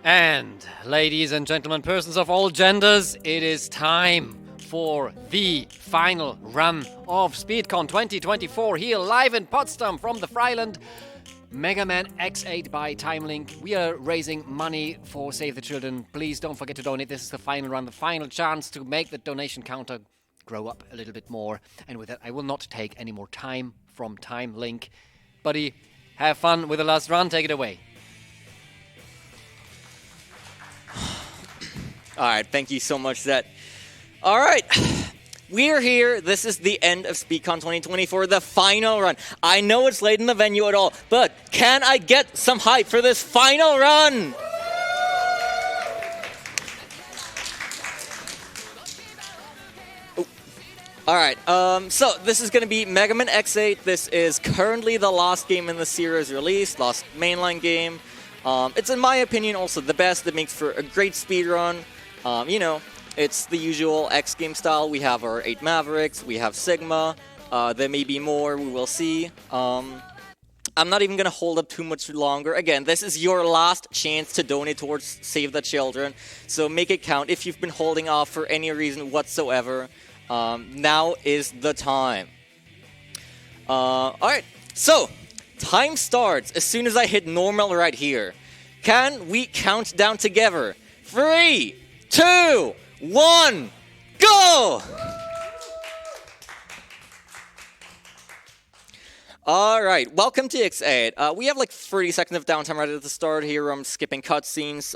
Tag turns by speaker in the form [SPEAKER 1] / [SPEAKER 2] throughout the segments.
[SPEAKER 1] And ladies and gentlemen, persons of all genders, it is time for the final run of SpeedCon 2024 here live in Potsdam from the Freiland. Mega Man X8 by TimeLink. We are raising money for Save the Children. Please don't forget to donate. This is the final run, the final chance to make the donation counter grow up a little bit more. And with that, I will not take any more time from TimeLink. Buddy, have fun with the last run. Take it away.
[SPEAKER 2] All right, thank you so much, Zet. All right, we're here. This is the end of SpeedCon 2024, the final run. I know it's late in the venue at all, but can I get some hype for this final run? All right, so this is going to be Mega Man X8. This is currently the last game in the series released, last mainline game. It's, in my opinion, also the best. It makes for a great speedrun. You know, it's the usual X game style. We have our 8 Mavericks, we have Sigma. There may be more, we will see. I'm not even going to hold up too much longer. Again, this is your last chance to donate towards Save the Children. So make it count. If you've been holding off for any reason whatsoever, now is the time. Alright, so time starts as soon as I hit normal right here. Can we count down together? 3, 2, 1, go! Alright, welcome to X8. We have like 30 seconds of downtime right at the start here. I'm skipping cutscenes.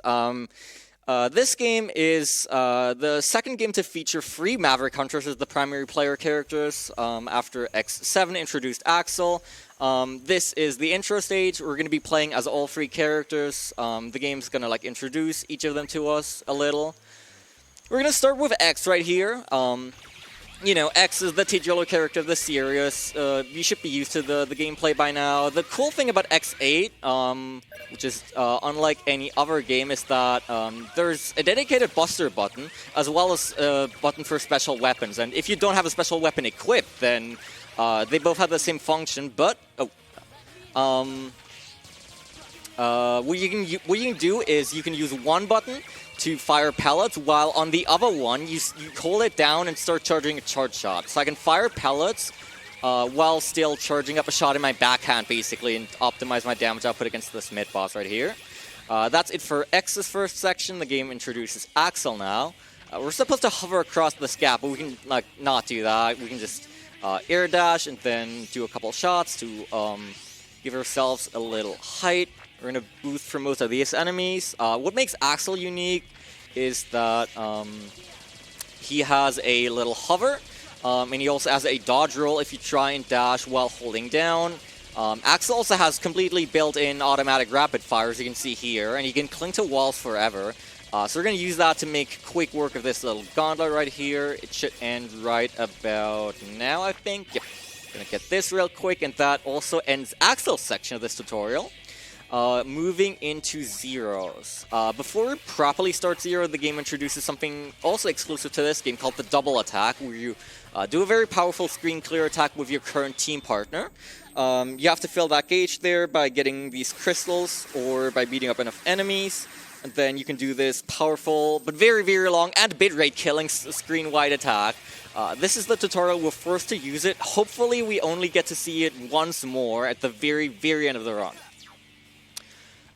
[SPEAKER 2] This game is the second game to feature 3 Maverick Hunters as the primary player characters after X7 introduced Axel. This is the intro stage. We're going to be playing as all 3 characters. The game's going to like introduce each of them to us a little. We're going to start with X right here. You know, X is the titular character of the series. You should be used to the gameplay by now. The cool thing about X8, which is unlike any other game, is that there's a dedicated buster button, as well as a button for special weapons. And if you don't have a special weapon equipped, then they both have the same function, but what you can do is you can use one button to fire pellets, while on the other one you hold it down and start charging a charge shot. So I can fire pellets while still charging up a shot in my backhand, basically, and optimize my damage output against this mid boss right here. That's it for X's first section. The game introduces Axel now. We're supposed to hover across this gap, but we can like not do that. We can just air dash and then do a couple shots to give ourselves a little height. We're going to boost for most of these enemies. What makes Axel unique is that he has a little hover, and he also has a dodge roll if you try and dash while holding down. Axel also has completely built-in automatic rapid fire, as you can see here, and he can cling to walls forever. So we're going to use that to make quick work of this little gauntlet right here. It should end right about now, I think. Yep. Going to get this real quick, and that also ends Axel's section of this tutorial. Moving into Zero's. Before we properly start Zero, the game introduces something also exclusive to this game called the double attack, where you do a very powerful screen clear attack with your current team partner. You have to fill that gauge there by getting these crystals or by beating up enough enemies. And then you can do this powerful but very, very long and bitrate killing screen-wide attack. This is the tutorial we're forced to use it. Hopefully we only get to see it once more at the very, very end of the run.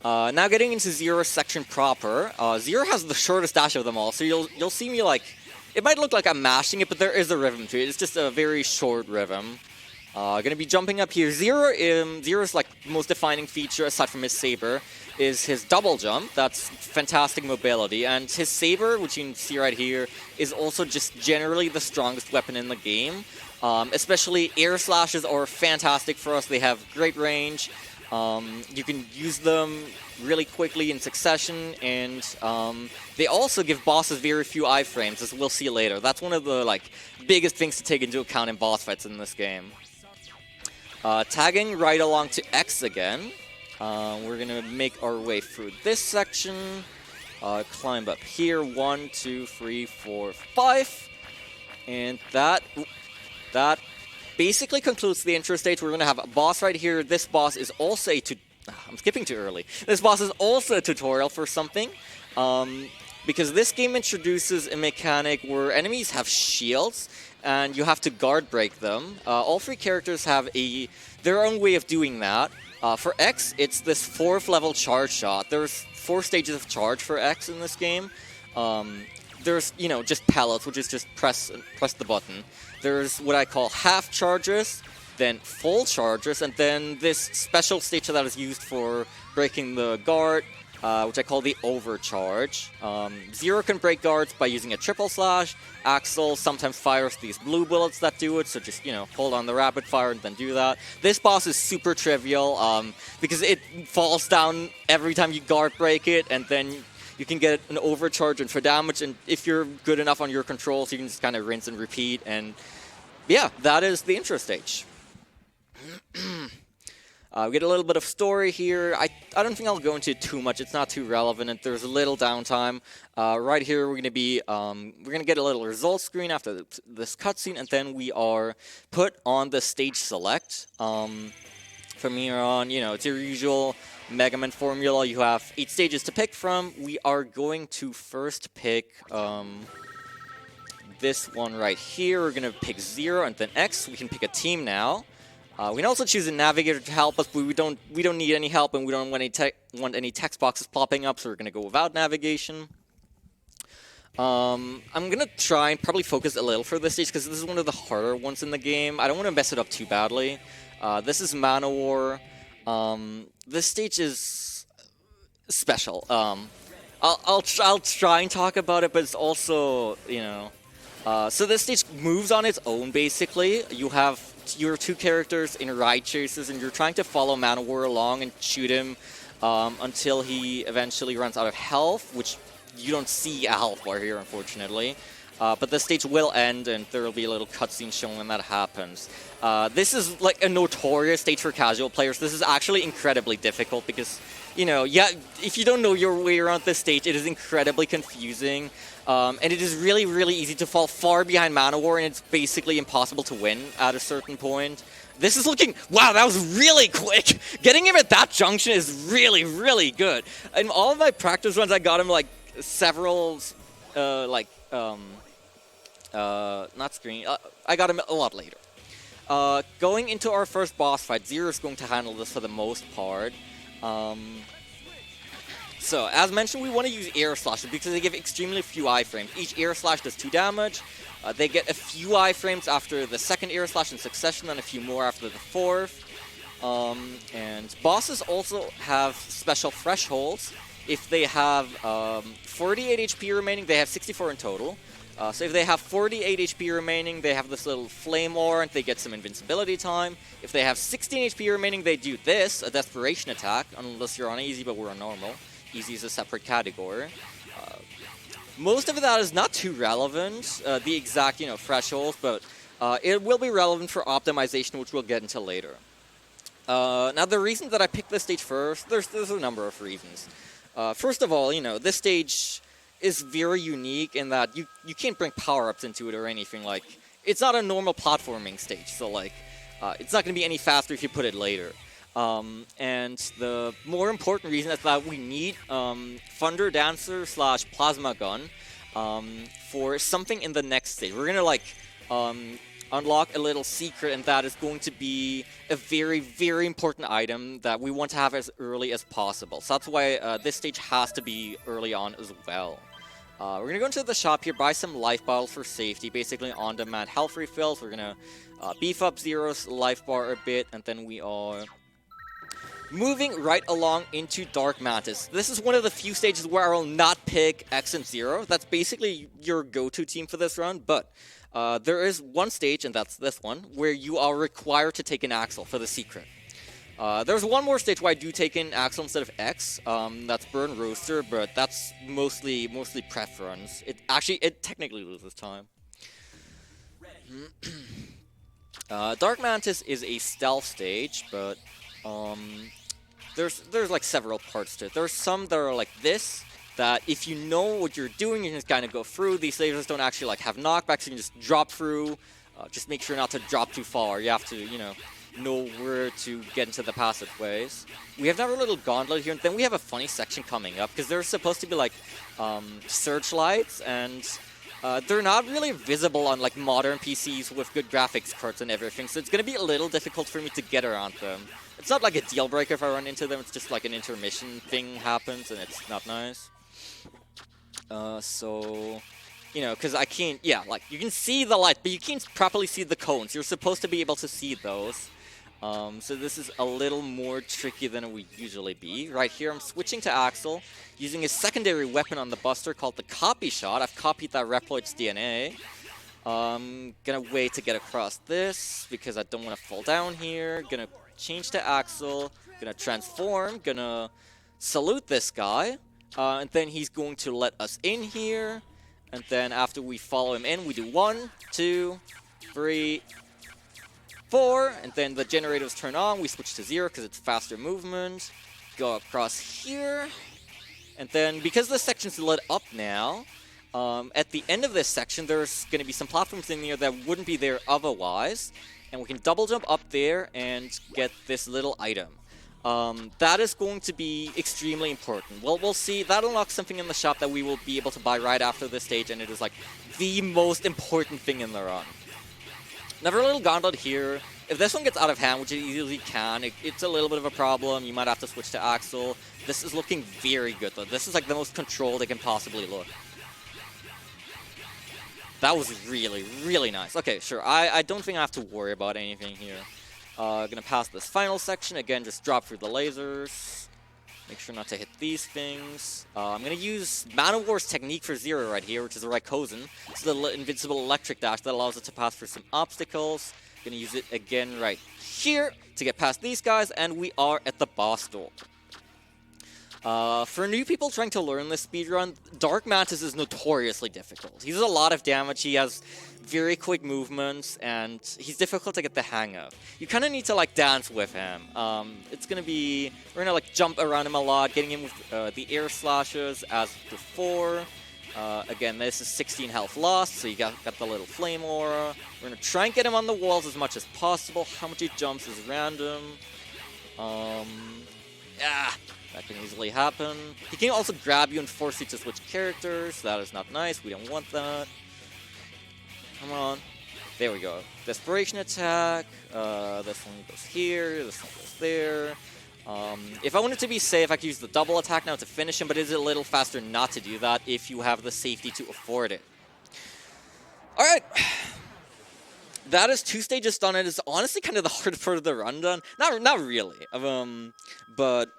[SPEAKER 2] Now getting into Zero's section proper. Zero has the shortest dash of them all, so you'll see me like... It might look like I'm mashing it, but there is a rhythm to it. It's just a very short rhythm. Gonna be jumping up here. Zero's like most defining feature, aside from his saber, is his double jump. That's fantastic mobility. And his saber, which you can see right here, is also just generally the strongest weapon in the game. Especially air slashes are fantastic for us. They have great range. You can use them really quickly in succession, and they also give bosses very few iframes, as we'll see later. That's one of the like biggest things to take into account in boss fights in this game. Tagging right along to X again. We're gonna make our way through this section. Climb up here. 1, 2, 3, 4, 5, and that basically concludes the intro stage. We're going to have a boss right here. This boss is also a I'm skipping too early. This boss is also a tutorial for something. Because this game introduces a mechanic where enemies have shields, and you have to guard break them. All 3 characters have their own way of doing that. For X, it's this 4th level charge shot. There's 4 stages of charge for X in this game. There's, just pellets, which is just press the button. There's what I call half charges, then full charges, and then this special stage that is used for breaking the guard, which I call the overcharge. Zero can break guards by using a triple slash. Axel sometimes fires these blue bullets that do it, so just, hold on the rapid fire and then do that. This boss is super trivial, because it falls down every time you guard break it, and then you can get an overcharge and for damage, and if you're good enough on your controls, you can just kind of rinse and repeat, and yeah, that is the intro stage. We get a little bit of story here. I don't think I'll go into it too much. It's not too relevant, and there's a little downtime. Right here, we're gonna get a little result screen after this cutscene, and then we are put on the stage select. From here on, it's your usual Mega Man formula. You have 8 stages to pick from. We are going to first pick this one right here. We're gonna pick 0 and then X. We can pick a team now. We can also choose a navigator to help us, but we don't need any help, and we don't want any text boxes popping up, so we're gonna go without navigation. I'm gonna try and probably focus a little for this stage because this is one of the harder ones in the game. I don't want to mess it up too badly. This is Manowar. This stage is special. I'll try and talk about it, but it's also so this stage moves on its own. Basically, you have your 2 characters in ride chases, and you're trying to follow Manowar along and shoot him until he eventually runs out of health, which you don't see a health bar here, unfortunately. But the stage will end, and there will be a little cutscene showing when that happens. This is like a notorious stage for casual players. This is actually incredibly difficult because, if you don't know your way around this stage, it is incredibly confusing. And it is really, really easy to fall far behind Manowar, and it's basically impossible to win at a certain point. This is looking... Wow, that was really quick! Getting him at that junction is really, really good. In all of my practice runs, I got him, like, several... not screen... I got him a lot later. Going into our first boss fight, Zero is going to handle this for the most part. So, as mentioned, we want to use air slashes because they give extremely few iframes. Each air slash does 2 damage. They get a few iframes after the second air slash in succession, then a few more after the 4th. And bosses also have special thresholds. If they have 48 HP remaining, they have 64 in total. So if they have 48 HP remaining, they have this little flame aura and they get some invincibility time. If they have 16 HP remaining, they do this, a desperation attack, unless you're on easy, but we're on normal. Easy is a separate category. Most of that is not too relevant, the exact, thresholds, but it will be relevant for optimization, which we'll get into later. Now, the reason that I picked this stage first, there's a number of reasons. First of all, this stage is very unique in that you can't bring power-ups into it or anything. Like, it's not a normal platforming stage, so, like, it's not going to be any faster if you put it later. And the more important reason is that we need Thunder Dancer / Plasma Gun for something in the next stage. We're going to unlock a little secret, and that is going to be a very, very important item that we want to have as early as possible. So that's why this stage has to be early on as well. We're going to go into the shop here, buy some life bottles for safety, basically on-demand health refills. We're going to beef up Zero's life bar a bit, and then we are moving right along into Dark Mantis. This is one of the few stages where I will not pick X and Zero. That's basically your go-to team for this run, but there is one stage, and that's this one, where you are required to take an Axel for the secret. There's one more stage where I do take in Axel instead of X. That's Burn Roaster, but that's mostly preference. It technically loses time. Dark Mantis is a stealth stage, but there's like several parts to it. There's some that are like this, that if you know what you're doing, you can just kind of go through. These lasers don't actually like have knockbacks, so you can just drop through. Just make sure not to drop too far. You have to, know where to get into the passageways. We have our little gauntlet here, and then we have a funny section coming up, because there's supposed to be, like, searchlights, and they're not really visible on, like, modern PCs with good graphics cards and everything, so it's going to be a little difficult for me to get around them. It's not like a deal breaker if I run into them, it's just like an intermission thing happens, and it's not nice. So, you know, because I can't, yeah, like, you can see the light, but you can't properly see the cones. You're supposed to be able to see those. So this is a little more tricky than it would usually be. Right here, I'm switching to Axel, using a secondary weapon on the Buster called the Copy Shot. I've copied that Reploid's DNA. Gonna wait to get across this, because I don't want to fall down here. Gonna change to Axel, gonna transform, gonna salute this guy, and then he's going to let us in here. And then after we follow him in, we do 1, 2, 3, 4, and then the generators turn on. We switch to 0 because it's faster movement. Go across here, and then because this section's lit up now, at the end of this section, there's going to be some platforms in there that wouldn't be there otherwise, and we can double jump up there and get this little item. That is going to be extremely important. Well, we'll see. That unlocks something in the shop that we will be able to buy right after this stage, and it is like the most important thing in the run. Another little gauntlet here. If this one gets out of hand, which it easily can, it's a little bit of a problem. You might have to switch to Axel. This is looking very good, though. This is like the most controlled it can possibly look. That was really, really nice. Okay, sure. I don't think I have to worry about anything here. Gonna pass this final section. Again, just drop through the lasers. Make sure not to hit these things. I'm gonna use Manowar's technique for Zero right here, which is the Raykozin. It's the invincible electric dash that allows it to pass through some obstacles. Gonna use it again right here to get past these guys, and we are at the boss door. For new people trying to learn this speedrun, Dark Mantis is notoriously difficult. He does a lot of damage, he has very quick movements, and he's difficult to get the hang of. You kind of need to, like, dance with him. It's gonna be... We're gonna, like, jump around him a lot, getting him with the air slashes as before. Again, this is 16 health lost, so you got the little flame aura. We're gonna try and get him on the walls as much as possible. How much he jumps is random. Yeah, that can easily happen. He can also grab you and force you to switch characters. That is not nice. We don't want that. Come on. There we go. Desperation attack. This one goes here. This one goes there. If I wanted to be safe, I could use the double attack now to finish him, but it is a little faster not to do that if you have the safety to afford it. Alright. That is 2 stages done. It is honestly kind of the hard part of the run done. Not really. But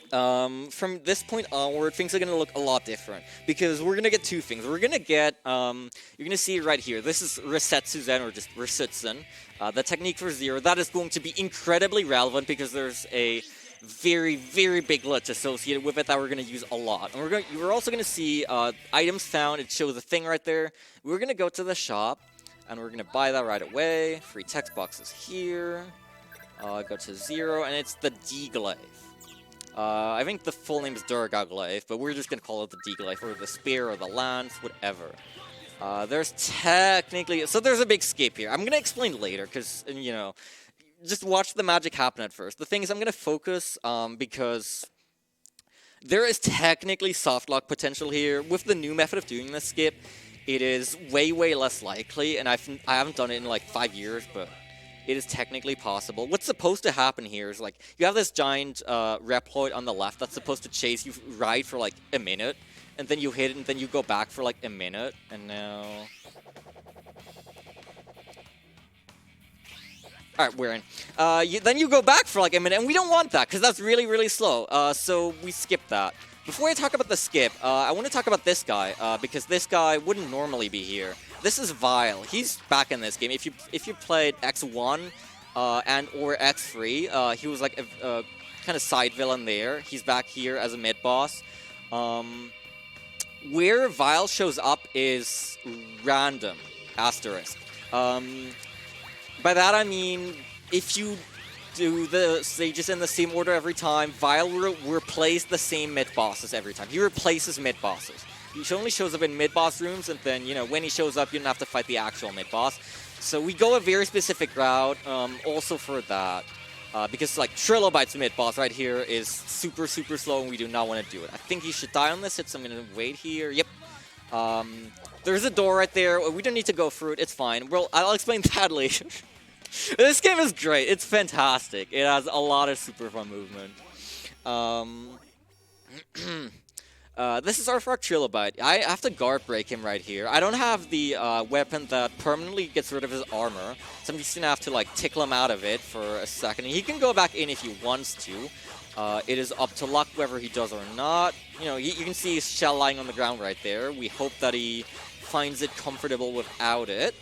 [SPEAKER 2] from this point onward, things are going to look a lot different. Because we're going to get 2 things. We're going to get, you're going to see right here. This is Resetsuzen, or just Resutsen. The technique for Zero. That is going to be incredibly relevant because there's a very, very big glitch associated with it that we're going to use a lot. And we're also going to see items found. It shows a thing right there. We're going to go to the shop, and we're going to buy that right away. Free text boxes here. Go to 0, and it's the D-Glaive. I think the full name is Durga Glaive, but we're just going to call it the D-Glaive, or the Spear, or the Lance, whatever. There's technically... So there's a big skip here. I'm going to explain later, because, you know, just watch the magic happen at first. The thing is, I'm going to focus, because there is technically softlock potential here. With the new method of doing this skip, it is way, way less likely, and I haven't done it in, like, 5 years, but... It is technically possible. What's supposed to happen here is, like, you have this giant Reploid on the left that's supposed to chase you right for, like, a minute. And then you hit it, and then you go back for, like, a minute. And now... Alright, we're in. Then you go back for, like, a minute, and we don't want that, because that's really, really slow. So we skip that. Before I talk about the skip, I want to talk about this guy, because this guy wouldn't normally be here. This is Vile. He's back in this game. If you played X1 and or X3, he was like a kind of side villain there. He's back here as a mid boss. Where Vile shows up is random, asterisk. By that I mean, if you do the stages in the same order every time, Vile will replace the same mid bosses every time. He replaces mid bosses. He only shows up in mid-boss rooms, and then, you know, when he shows up, you don't have to fight the actual mid-boss. So we go a very specific route also for that. Because like Trilobite's mid-boss right here is super slow and we do not want to do it. I think he should die on this hit, so I'm going to wait here. Yep. There's a door right there. We don't need to go through it. It's fine. Well, I'll explain that later. This game is great. It's fantastic. It has a lot of super fun movement. This is our Frog Trilobite. I have to guard break him right here. I don't have the weapon that permanently gets rid of his armor, so I'm just gonna have to like tickle him out of it for a second. And he can go back in if he wants to. It is up to luck whether he does or not. You know, you can see his shell lying on the ground right there. We hope that he finds it comfortable without it.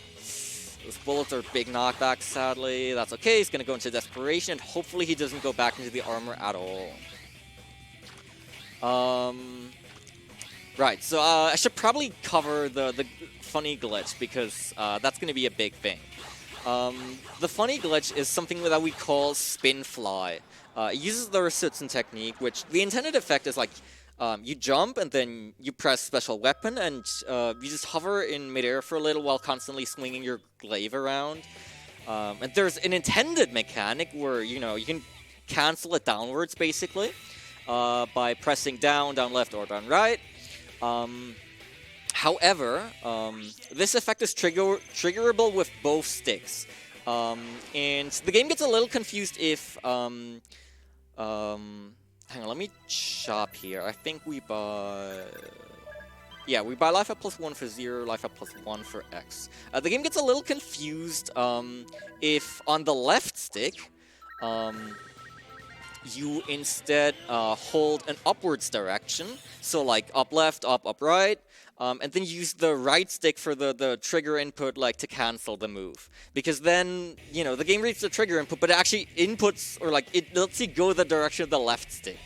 [SPEAKER 2] Those bullets are big knockbacks, sadly. That's okay. He's gonna go into desperation, and hopefully he doesn't go back into the armor at all. Right, so I should probably cover the funny glitch because that's going to be a big thing. The funny glitch is something that we call spin fly. It uses the Resutsen technique, which the intended effect is like you jump and then you press special weapon and you just hover in midair for a little while constantly swinging your glaive around. And there's an intended mechanic where, you know, you can cancel it downwards basically by pressing down, down left, or down right. However, this effect is triggerable with both sticks. And the game gets a little confused if... hang on, let me shop here. I think we buy... Yeah, we buy life up +1 for 0, life up +1 for X. The game gets a little confused if on the left stick... you instead hold an upwards direction, so like up left, up right, and then use the right stick for the trigger input, like to cancel the move. Because then, you know, the game reads the trigger input, but it actually inputs, or like it lets you go the direction of the left stick.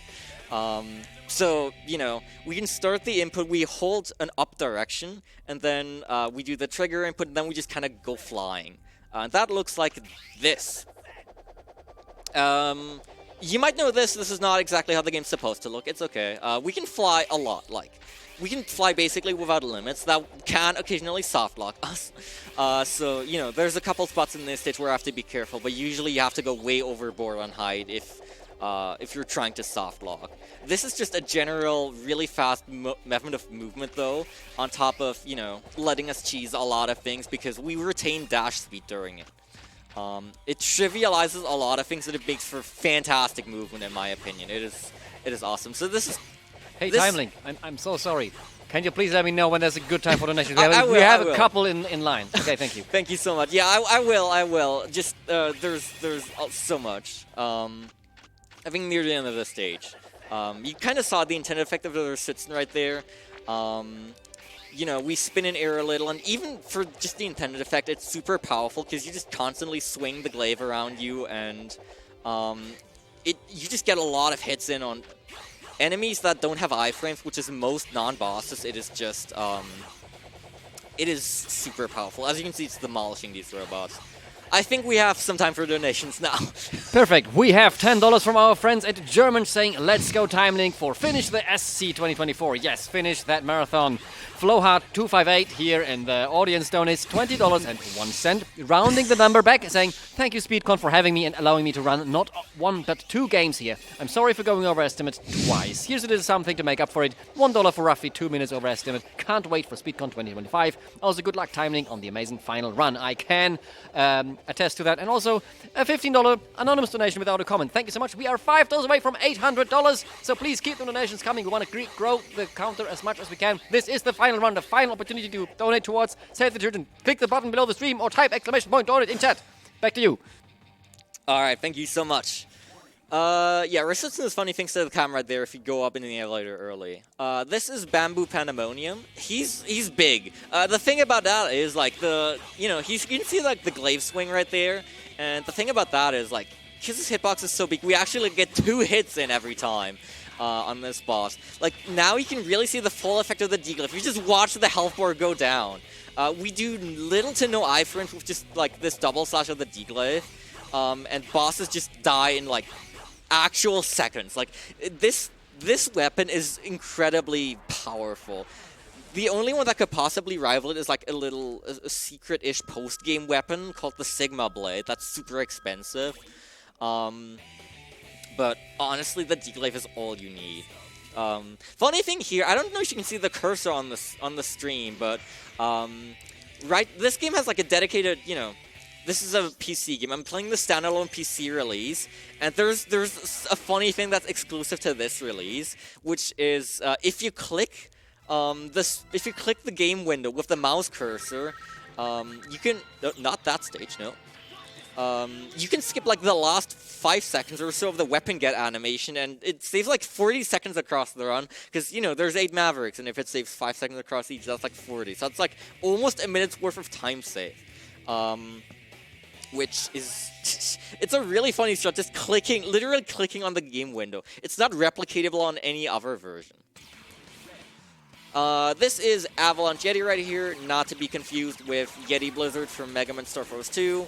[SPEAKER 2] So, you know, we can start the input, we hold an up direction, and then we do the trigger input, and then we just kind of go flying. That looks like this. You might know this is not exactly how the game's supposed to look. It's okay. We can fly a lot. Like, we can fly basically without limits. That can occasionally soft lock us. So, you know, there's a couple spots in this stage where I have to be careful, but usually you have to go way overboard on height if you're trying to soft lock. This is just a general, really fast method of movement, though, on top of, you know, letting us cheese a lot of things because we retain dash speed during it. It trivializes a lot of things and it makes for fantastic movement, in my opinion. It is awesome. So this is...
[SPEAKER 1] Hey, TimeLink, I'm so sorry. Can you please let me know when there's a good time for donations?
[SPEAKER 2] We
[SPEAKER 1] have a couple in line. Okay, thank you.
[SPEAKER 2] Thank you so much. Yeah, I will. Just, there's so much. I think near the end of the stage. You kind of saw the intended effect of the Resutsen right there. You know, we spin in air a little, and even for just the intended effect, it's super powerful because you just constantly swing the glaive around you, and you just get a lot of hits in on enemies that don't have iframes, which is most non-bosses. It is just, it is super powerful. As you can see, it's demolishing these robots. I think we have some time for donations now.
[SPEAKER 1] Perfect. We have $10 from our friends at German saying, let's go TimeLink for Finish the SC 2024. Yes, finish that marathon. Flowhart258 here in the audience donates $20.01, rounding the number back, saying, thank you SpeedCon for having me and allowing me to run not one but two games here. I'm sorry for going over estimate twice. Here's a little something to make up for it. $1 for roughly 2 minutes over estimate. Can't wait for SpeedCon 2025. Also, good luck TimeLink on the amazing final run. I can attest to that. And also, a $15 anonymous donation without a comment. Thank you so much. We are $5 away from $800, so please keep the donations coming. We want to grow the counter as much as we can. This is the final run, the final opportunity to donate towards Save the Children. Click the button below the stream or type !donate in chat. Back to you.
[SPEAKER 2] All right, thank you so much. Yeah, Resutsen is funny things to the camera right there if you go up in the elevator early. This is Bamboo Pandemonium. He's big. The thing about that is like you can see like the glaive swing right there. And the thing about that is like, because his hitbox is so big, we actually get 2 hits in every time on this boss. Like now you can really see the full effect of the deglaive. You just watch the health bar go down. We do little to no iframes with just like this double slash of the deglaive. And bosses just die in like actual seconds. Like this weapon is incredibly powerful. The only one that could possibly rival it is like a secret-ish post-game weapon called the Sigma Blade. That's super expensive. But honestly, the D-Glaive is all you need. Funny thing here, I don't know if you can see the cursor on the stream, but right, this game has like a dedicated, you know, this is a PC game. I'm playing the standalone PC release, and there's a funny thing that's exclusive to this release, which is if you click the game window with the mouse cursor, you can not that stage, no. You can skip like the last 5 seconds or so of the weapon get animation, and it saves like 40 seconds across the run, because, you know, there's 8 Mavericks, and if it saves 5 seconds across each, that's like 40. So it's like almost a minute's worth of time save. Which is, it's a really funny strat, just literally clicking on the game window. It's not replicatable on any other version. This is Avalanche Yeti right here, not to be confused with Yeti Blizzard from Mega Man Star Force 2.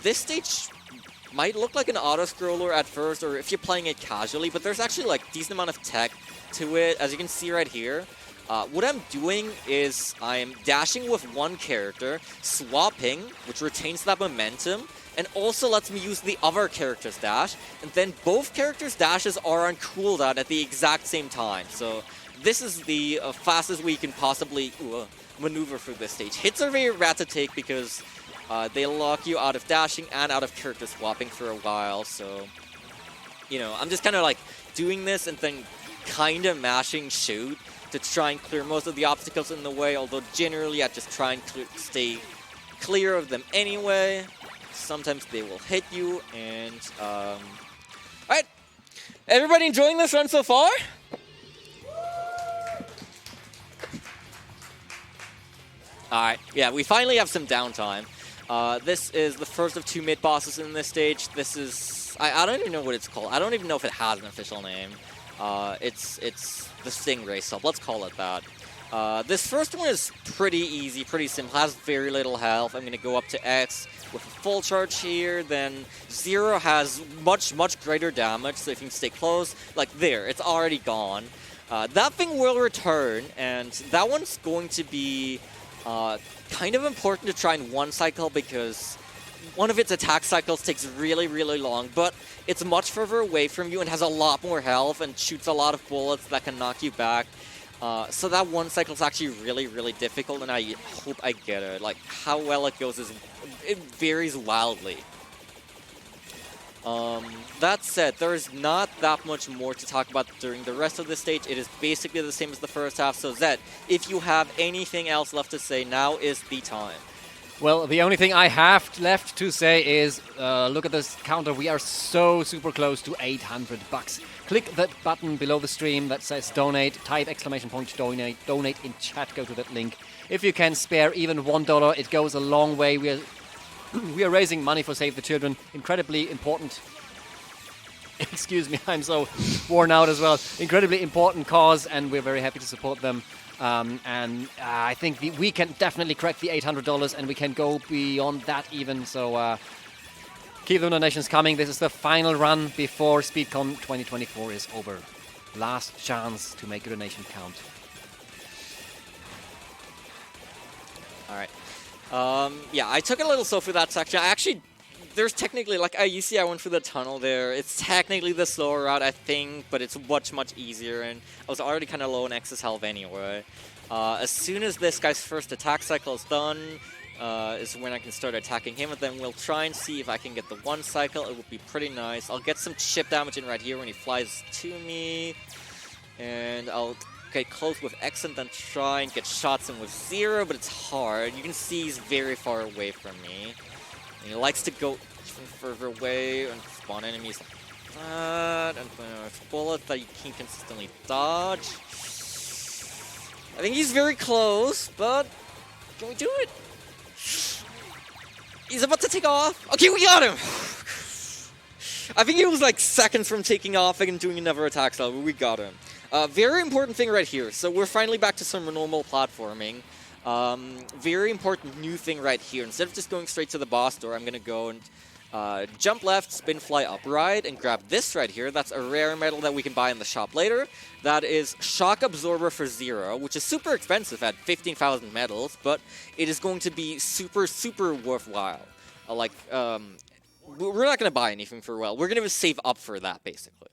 [SPEAKER 2] This stage might look like an auto-scroller at first, or if you're playing it casually, but there's actually like decent amount of tech to it, as you can see right here. What I'm doing is I'm dashing with one character, swapping, which retains that momentum, and also lets me use the other character's dash, and then both characters' dashes are on cooldown at the exact same time. So this is the fastest we can possibly maneuver through this stage. Hits are very rad to take because they lock you out of dashing and out of character swapping for a while, so, you know, I'm just kind of like doing this and then kind of mashing shoot to try and clear most of the obstacles in the way, although generally I just try and stay clear of them anyway. Sometimes they will hit you, and alright, everybody enjoying this run so far? Alright, yeah, we finally have some downtime. This is the first of 2 mid-bosses in this stage. This is, I don't even know what it's called. I don't even know if it has an official name. It's the Stingray sub, let's call it that. This first one is pretty easy, pretty simple, has very little health. I'm going to go up to X with a full charge here, then 0 has much greater damage, so if you can stay close, like there, it's already gone. That thing will return, and that one's going to be kind of important to try in one cycle because one of its attack cycles takes really long, but it's much further away from you and has a lot more health and shoots a lot of bullets that can knock you back. So that one cycle is actually really difficult, and I hope I get it. Like, how well it goes it varies wildly. That said, there is not that much more to talk about during the rest of the stage. It is basically the same as the first half. So Zed, if you have anything else left to say, now is the time.
[SPEAKER 1] Well, the only thing I have left to say is, look at this counter. We are so super close to 800 bucks. Click that button below the stream that says donate. Type !donate. Donate in chat. Go to that link. If you can spare even $1, it goes a long way. We are raising money for Save the Children. Incredibly important. Excuse me, I'm so worn out as well. Incredibly important cause, and we're very happy to support them. I think we can definitely crack the $800, and we can go beyond that even. So keep the donations coming. This is the final run before SpeedCon 2024 is over. Last chance to make a donation count.
[SPEAKER 2] All right. Yeah, I took a little slow through that section. There's technically, like, you see I went through the tunnel there. It's technically the slower route, I think, but it's much easier, and I was already kind of low on excess health anyway. As soon as this guy's first attack cycle is done, is when I can start attacking him, and then we'll try and see if I can get the one cycle. It would be pretty nice. I'll get some chip damage in right here when he flies to me, and I'll get close with X and then try and get shots in with 0, but it's hard. You can see he's very far away from me. And he likes to go even further away and spawn enemies like that, and there's bullets that you can't consistently dodge. I think he's very close, but can we do it? He's about to take off. Okay, we got him! I think he was like seconds from taking off and doing another attack style, but we got him. Very important thing right here. So we're finally back to some normal platforming. Very important new thing right here. Instead of just going straight to the boss door, I'm going to go and Jump left, spin fly upright, and grab this right here. That's a rare medal that we can buy in the shop later. That is Shock Absorber for 0, which is super expensive at 15,000 medals, but it is going to be super, super worthwhile. We're not going to buy anything for we're going to save up for that, basically.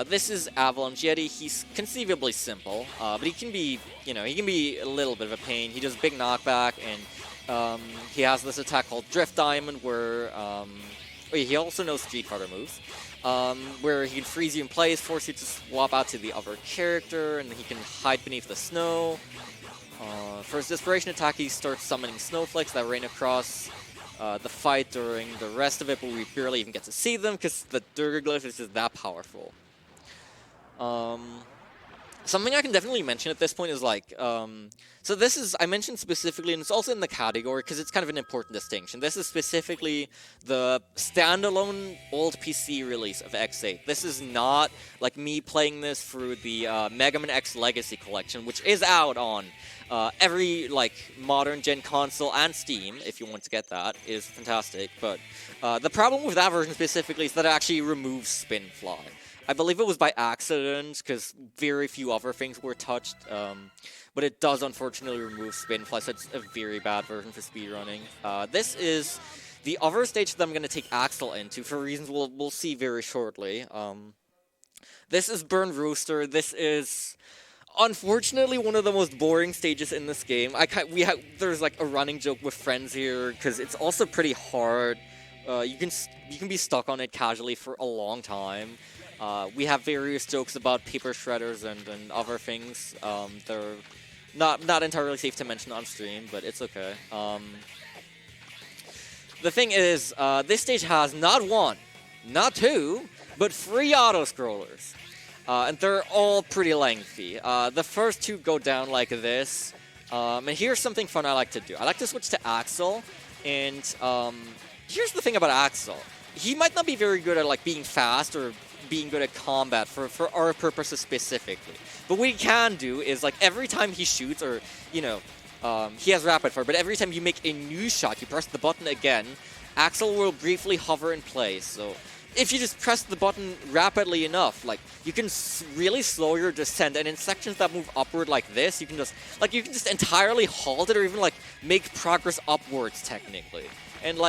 [SPEAKER 2] This is Avalanche Yeti. He's conceivably simple, but he can be, he can be a little bit of a pain. He does big knockback, and he has this attack called Drift Diamond, where he also knows Street Fighter moves, where he can freeze you in place, force you to swap out to the other character, and he can hide beneath the snow. For his Desperation attack, he starts summoning snowflakes that rain across the fight during the rest of it, but we barely even get to see them because the Durga Glyph is just that powerful. Something I can definitely mention at this point is so this is, I mentioned specifically, and it's also in the category because it's kind of an important distinction. This is specifically the standalone old PC release of X8. This is not like me playing this through the Mega Man X Legacy Collection, which is out on every modern gen console and Steam. If you want to get that, it is fantastic. But the problem with that version specifically is that it actually removes Spin Fly. I believe it was by accident, because very few other things were touched, but it does unfortunately remove Spin Fly, so it's a very bad version for speedrunning. This is the other stage that I'm going to take Axel into, for reasons we'll see very shortly. This is Burn Rooster. This is unfortunately one of the most boring stages in this game. There's a running joke with friends here, because it's also pretty hard. You can be stuck on it casually for a long time. We have various jokes about paper shredders and other things. They're not entirely safe to mention on stream, but it's okay. The thing is, this stage has not 1, not 2, but 3 auto-scrollers. And they're all pretty lengthy. The first 2 go down like this. And here's something fun I like to do. I like to switch to Axel, and here's the thing about Axel. He might not be very good at being fast or being good at combat for our purposes specifically. But what he can do is every time he shoots, or he has rapid fire, but every time you make a new shot, you press the button again, Axel will briefly hover in place. So if you just press the button rapidly enough, you can really slow your descent, and in sections that move upward like this, you can just entirely halt it, or even make progress upwards technically. And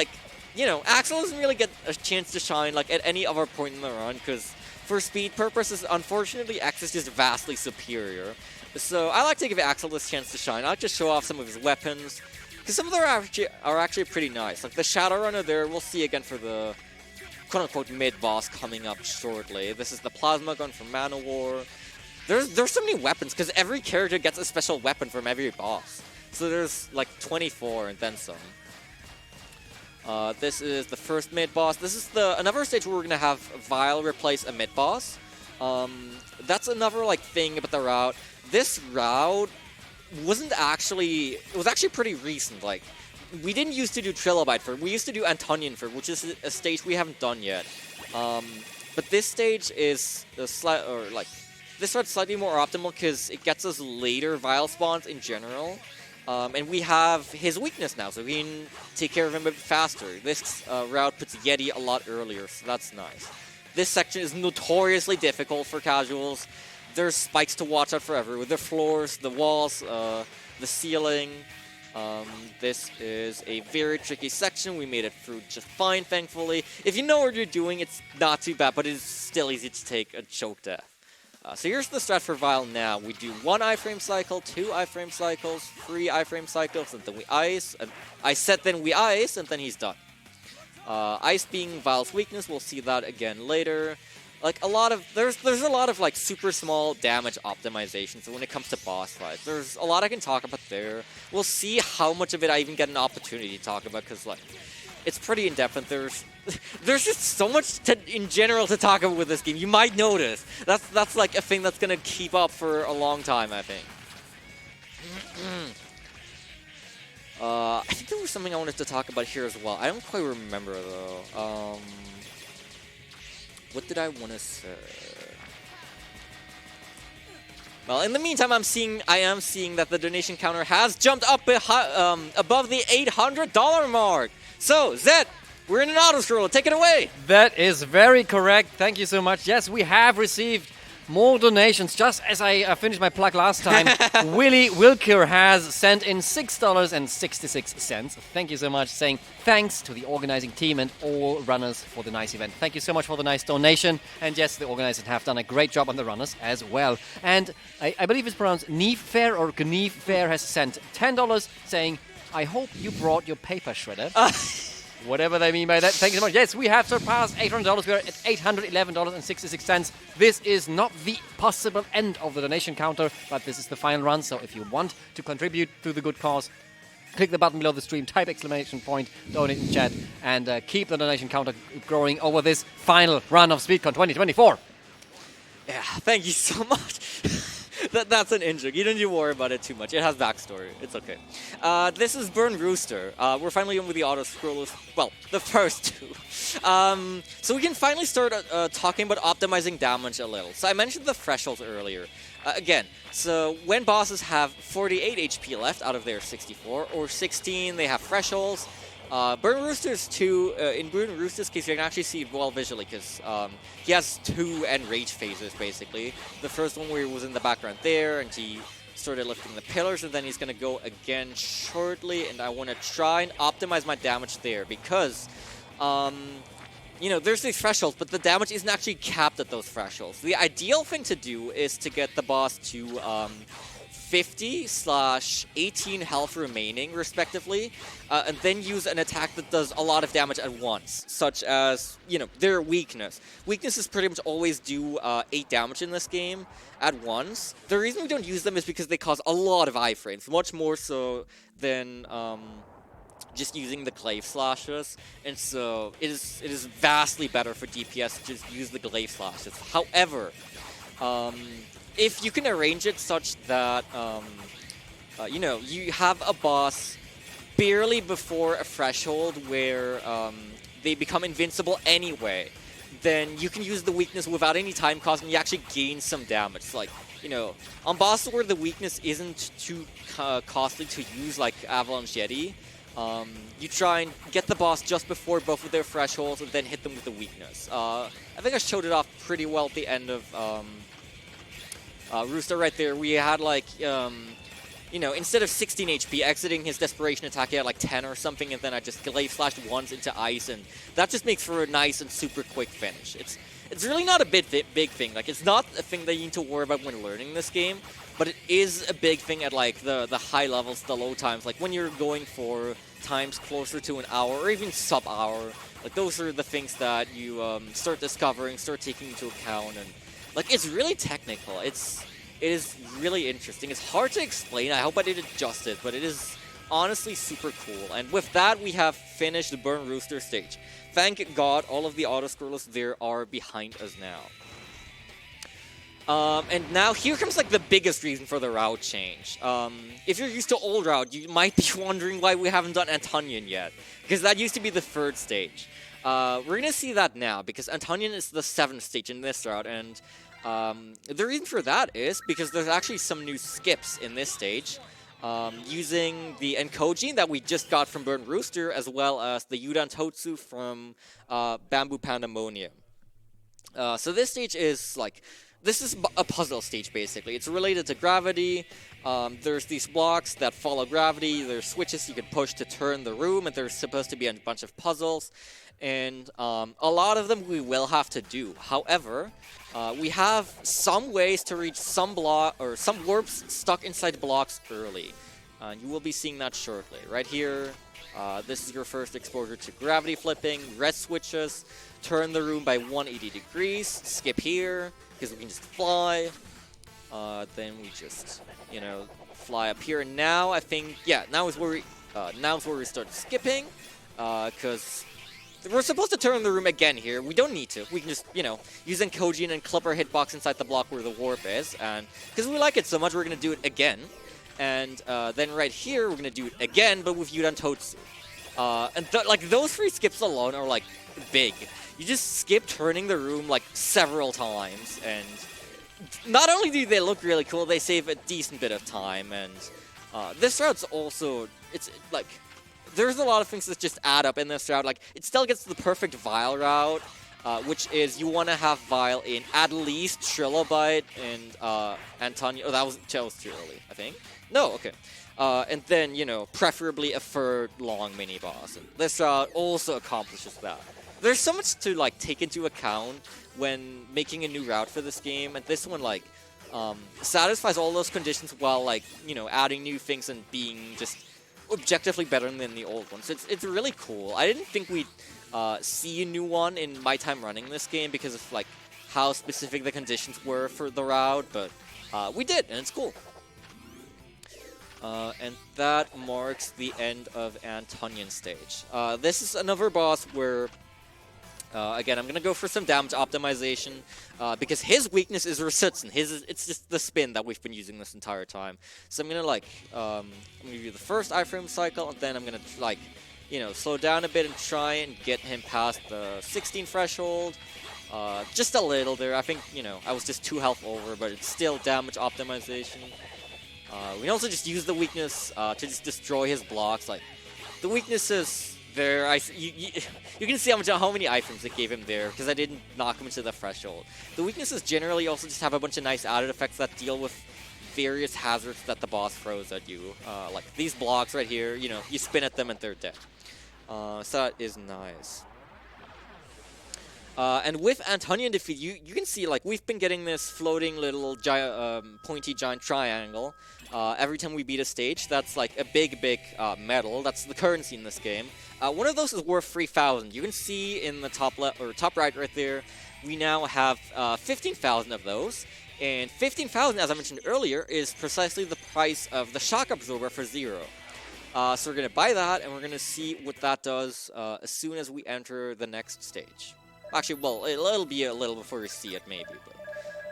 [SPEAKER 2] Axel doesn't really get a chance to shine at any other point in the run, because for speed purposes, unfortunately, X is just vastly superior. So I like to give Axel this chance to shine. I like to show off some of his weapons, because some of them are actually pretty nice. The Shadow Runner there, we'll see again for the quote-unquote mid-boss coming up shortly. This is the Plasma Gun from Manowar. There's so many weapons, because every character gets a special weapon from every boss. So there's 24 and then some. This is the first mid-boss. This is another stage where we're going to have Vile replace a mid-boss. That's another thing about the route. This route wasn't actually... It was actually pretty recent. We didn't used to do Trilobite for. We used to do Antonian for, which is a stage we haven't done yet. But this stage is this route's slightly more optimal because it gets us later Vile spawns in general. And we have his weakness now, so we can take care of him a bit faster. This route puts Yeti a lot earlier, so that's nice. This section is notoriously difficult for casuals. There's spikes to watch out for everywhere. The floors, the walls, the ceiling. This is a very tricky section. We made it through just fine, thankfully. If you know what you're doing, it's not too bad, but it's still easy to take a choke death. So here's the strat for Vile now. We do 1 iframe cycle, 2 iframe cycles, 3 iframe cycles, and then we ice. I said then we ice, and then he's done. Ice being Vile's weakness, we'll see that again later. There's a lot of super small damage optimizations when it comes to boss fights. There's a lot I can talk about there. We'll see how much of it I even get an opportunity to talk about, because it's pretty in-depth, and there's just so much in general to talk about with this game. You might notice. That's a thing that's gonna keep up for a long time, I think. I think there was something I wanted to talk about here as well. I don't quite remember though. What did I want to say? Well, in the meantime, I am seeing that the donation counter has jumped up above the $800 mark. So, Zed, We're in an auto-scroll. Take it away.
[SPEAKER 1] That is very correct. Thank you so much. Yes, we have received more donations. Just as I finished my plug last time, Willie Wilker has sent in $6.66. Thank you so much, saying thanks to the organizing team and all runners for the nice event. Thank you so much for the nice donation. And yes, the organizers have done a great job on the runners as well. And I believe it's pronounced Neve Fair or Gneve Fair has sent $10 saying, I hope you brought your paper shredder. Whatever they mean by that. Thank you so much. Yes, we have surpassed $800. We are at $811.66. This is not the possible end of the donation counter, but this is the final run. So if you want to contribute to the good cause, click the button below the stream, type exclamation point, donate in chat, and keep the donation counter growing over this final run of SpeedCon 2024.
[SPEAKER 2] Yeah, thank you so much. That's an in-joke. You don't need to worry about it too much. It has backstory. It's okay. This is Burn Rooster. We're finally in with the auto-scrollers. Well, the first two. So we can finally start talking about optimizing damage a little. So I mentioned the thresholds earlier. Again, so when bosses have 48 HP left out of their 64, or 16, they have thresholds. Burn Rooster's 2, in Burn Rooster's case, you can actually see it well visually because he has 2 enrage phases, basically. The first one where he was in the background there, and he started lifting the pillars, and then he's going to go again shortly, and I want to try and optimize my damage there because, you know, there's these thresholds, but the damage isn't actually capped at those thresholds. The ideal thing to do is to get the boss to 50/18 health remaining, respectively, and then use an attack that does a lot of damage at once, such as, you know, their weakness. Weaknesses pretty much always do 8 damage in this game at once. The reason we don't use them is because they cause a lot of iframes, much more so than just using the glaive slashes, and so it is vastly better for DPS to just use the glaive slashes. However, if you can arrange it such that, you know, you have a boss barely before a threshold where they become invincible anyway, then you can use the weakness without any time cost and you actually gain some damage. Like, you know, on bosses where the weakness isn't too costly to use, like Avalanche Yeti, you try and get the boss just before both of their thresholds and then hit them with the weakness. I think I showed it off pretty well at the end of Rooster right there. We had like, you know, instead of 16 HP exiting his desperation attack, he had like 10 or something, and then I just glaive slashed once into ice, and that just makes for a nice and super quick finish. It's really not a big thing. Like, it's not a thing that you need to worry about when learning this game, but it is a big thing at like the high levels, the low times. Like when you're going for times closer to an hour or even sub-hour, like those are the things that you start discovering, start taking into account, and like it's really technical. It is really interesting. It's hard to explain. I hope I did it justice, but it is honestly super cool. And with that, we have finished the Burn Rooster stage. Thank God all of the auto-scrollers there are behind us now. And now here comes like the biggest reason for the route change. If you're used to old route, you might be wondering why we haven't done Antonian yet, because that used to be the 3rd stage. We're going to see that now, because Antonian is the 7th stage in this route, and the reason for that is because there's actually some new skips in this stage, using the Enkojin that we just got from Burn Rooster, as well as the Yudan Totsu from Bamboo Pandemonium. So this stage is like, this is a puzzle stage, basically. It's related to gravity. There's these blocks that follow gravity. There's switches you can push to turn the room, and there's supposed to be a bunch of puzzles. And a lot of them we will have to do. However, we have some ways to reach some block or some warps stuck inside blocks early. You will be seeing that shortly. Right here, this is your first exposure to gravity flipping, red switches, turn the room by 180 degrees, skip here, because we can just fly. Then we just, you know, fly up here. And now I think, yeah, now is where we start skipping, because we're supposed to turn the room again here. We don't need to. We can just, you know, use Enkojin and clip our hitbox inside the block where the warp is. And because we like it so much, we're going to do it again. And then right here, we're going to do it again, but with Yudan Totsu. And like those 3 skips alone are like big. You just skip turning the room like several times. And not only do they look really cool, they save a decent bit of time. And this route's also, it's like, there's a lot of things that just add up in this route. Like, it still gets the perfect Vile route, which is you want to have Vile in at least Trilobite and Antonio. Oh, that was too early, I think. No, okay. And then, you know, preferably a third long mini-boss. And this route also accomplishes that. There's so much to, like, take into account when making a new route for this game, and this one, like, satisfies all those conditions while, like, you know, adding new things and being just objectively better than the old ones. It's really cool. I didn't think we'd see a new one in my time running this game because of, like, how specific the conditions were for the route, but we did, and it's cool. And that marks the end of Antonian stage. This is another boss where, again, I'm going to go for some damage optimization, because his weakness is Resistance. It's just the spin that we've been using this entire time. So I'm going to, like, I'm going to do the first iframe cycle, and then I'm going to, like, you know, slow down a bit and try and get him past the 16 threshold. Just a little there. I think, you know, I was just 2 health over, but it's still damage optimization. We also just use the weakness to just destroy his blocks. Like, the weaknesses there, you can see how many iframes it gave him there, because I didn't knock him into the threshold. The weaknesses generally also just have a bunch of nice added effects that deal with various hazards that the boss throws at you. Like these blocks right here, you know, you spin at them and they're dead. So that is nice. And with Antonian defeat, you can see, like, we've been getting this floating little pointy giant triangle every time we beat a stage. That's like a big medal. That's the currency in this game. One of those is worth 3,000. You can see in the top left or top right there, we now have 15,000 of those. And 15,000, as I mentioned earlier, is precisely the price of the shock absorber for 0. So we're going to buy that, and we're going to see what that does as soon as we enter the next stage. Actually, well, it'll be a little before we see it, maybe,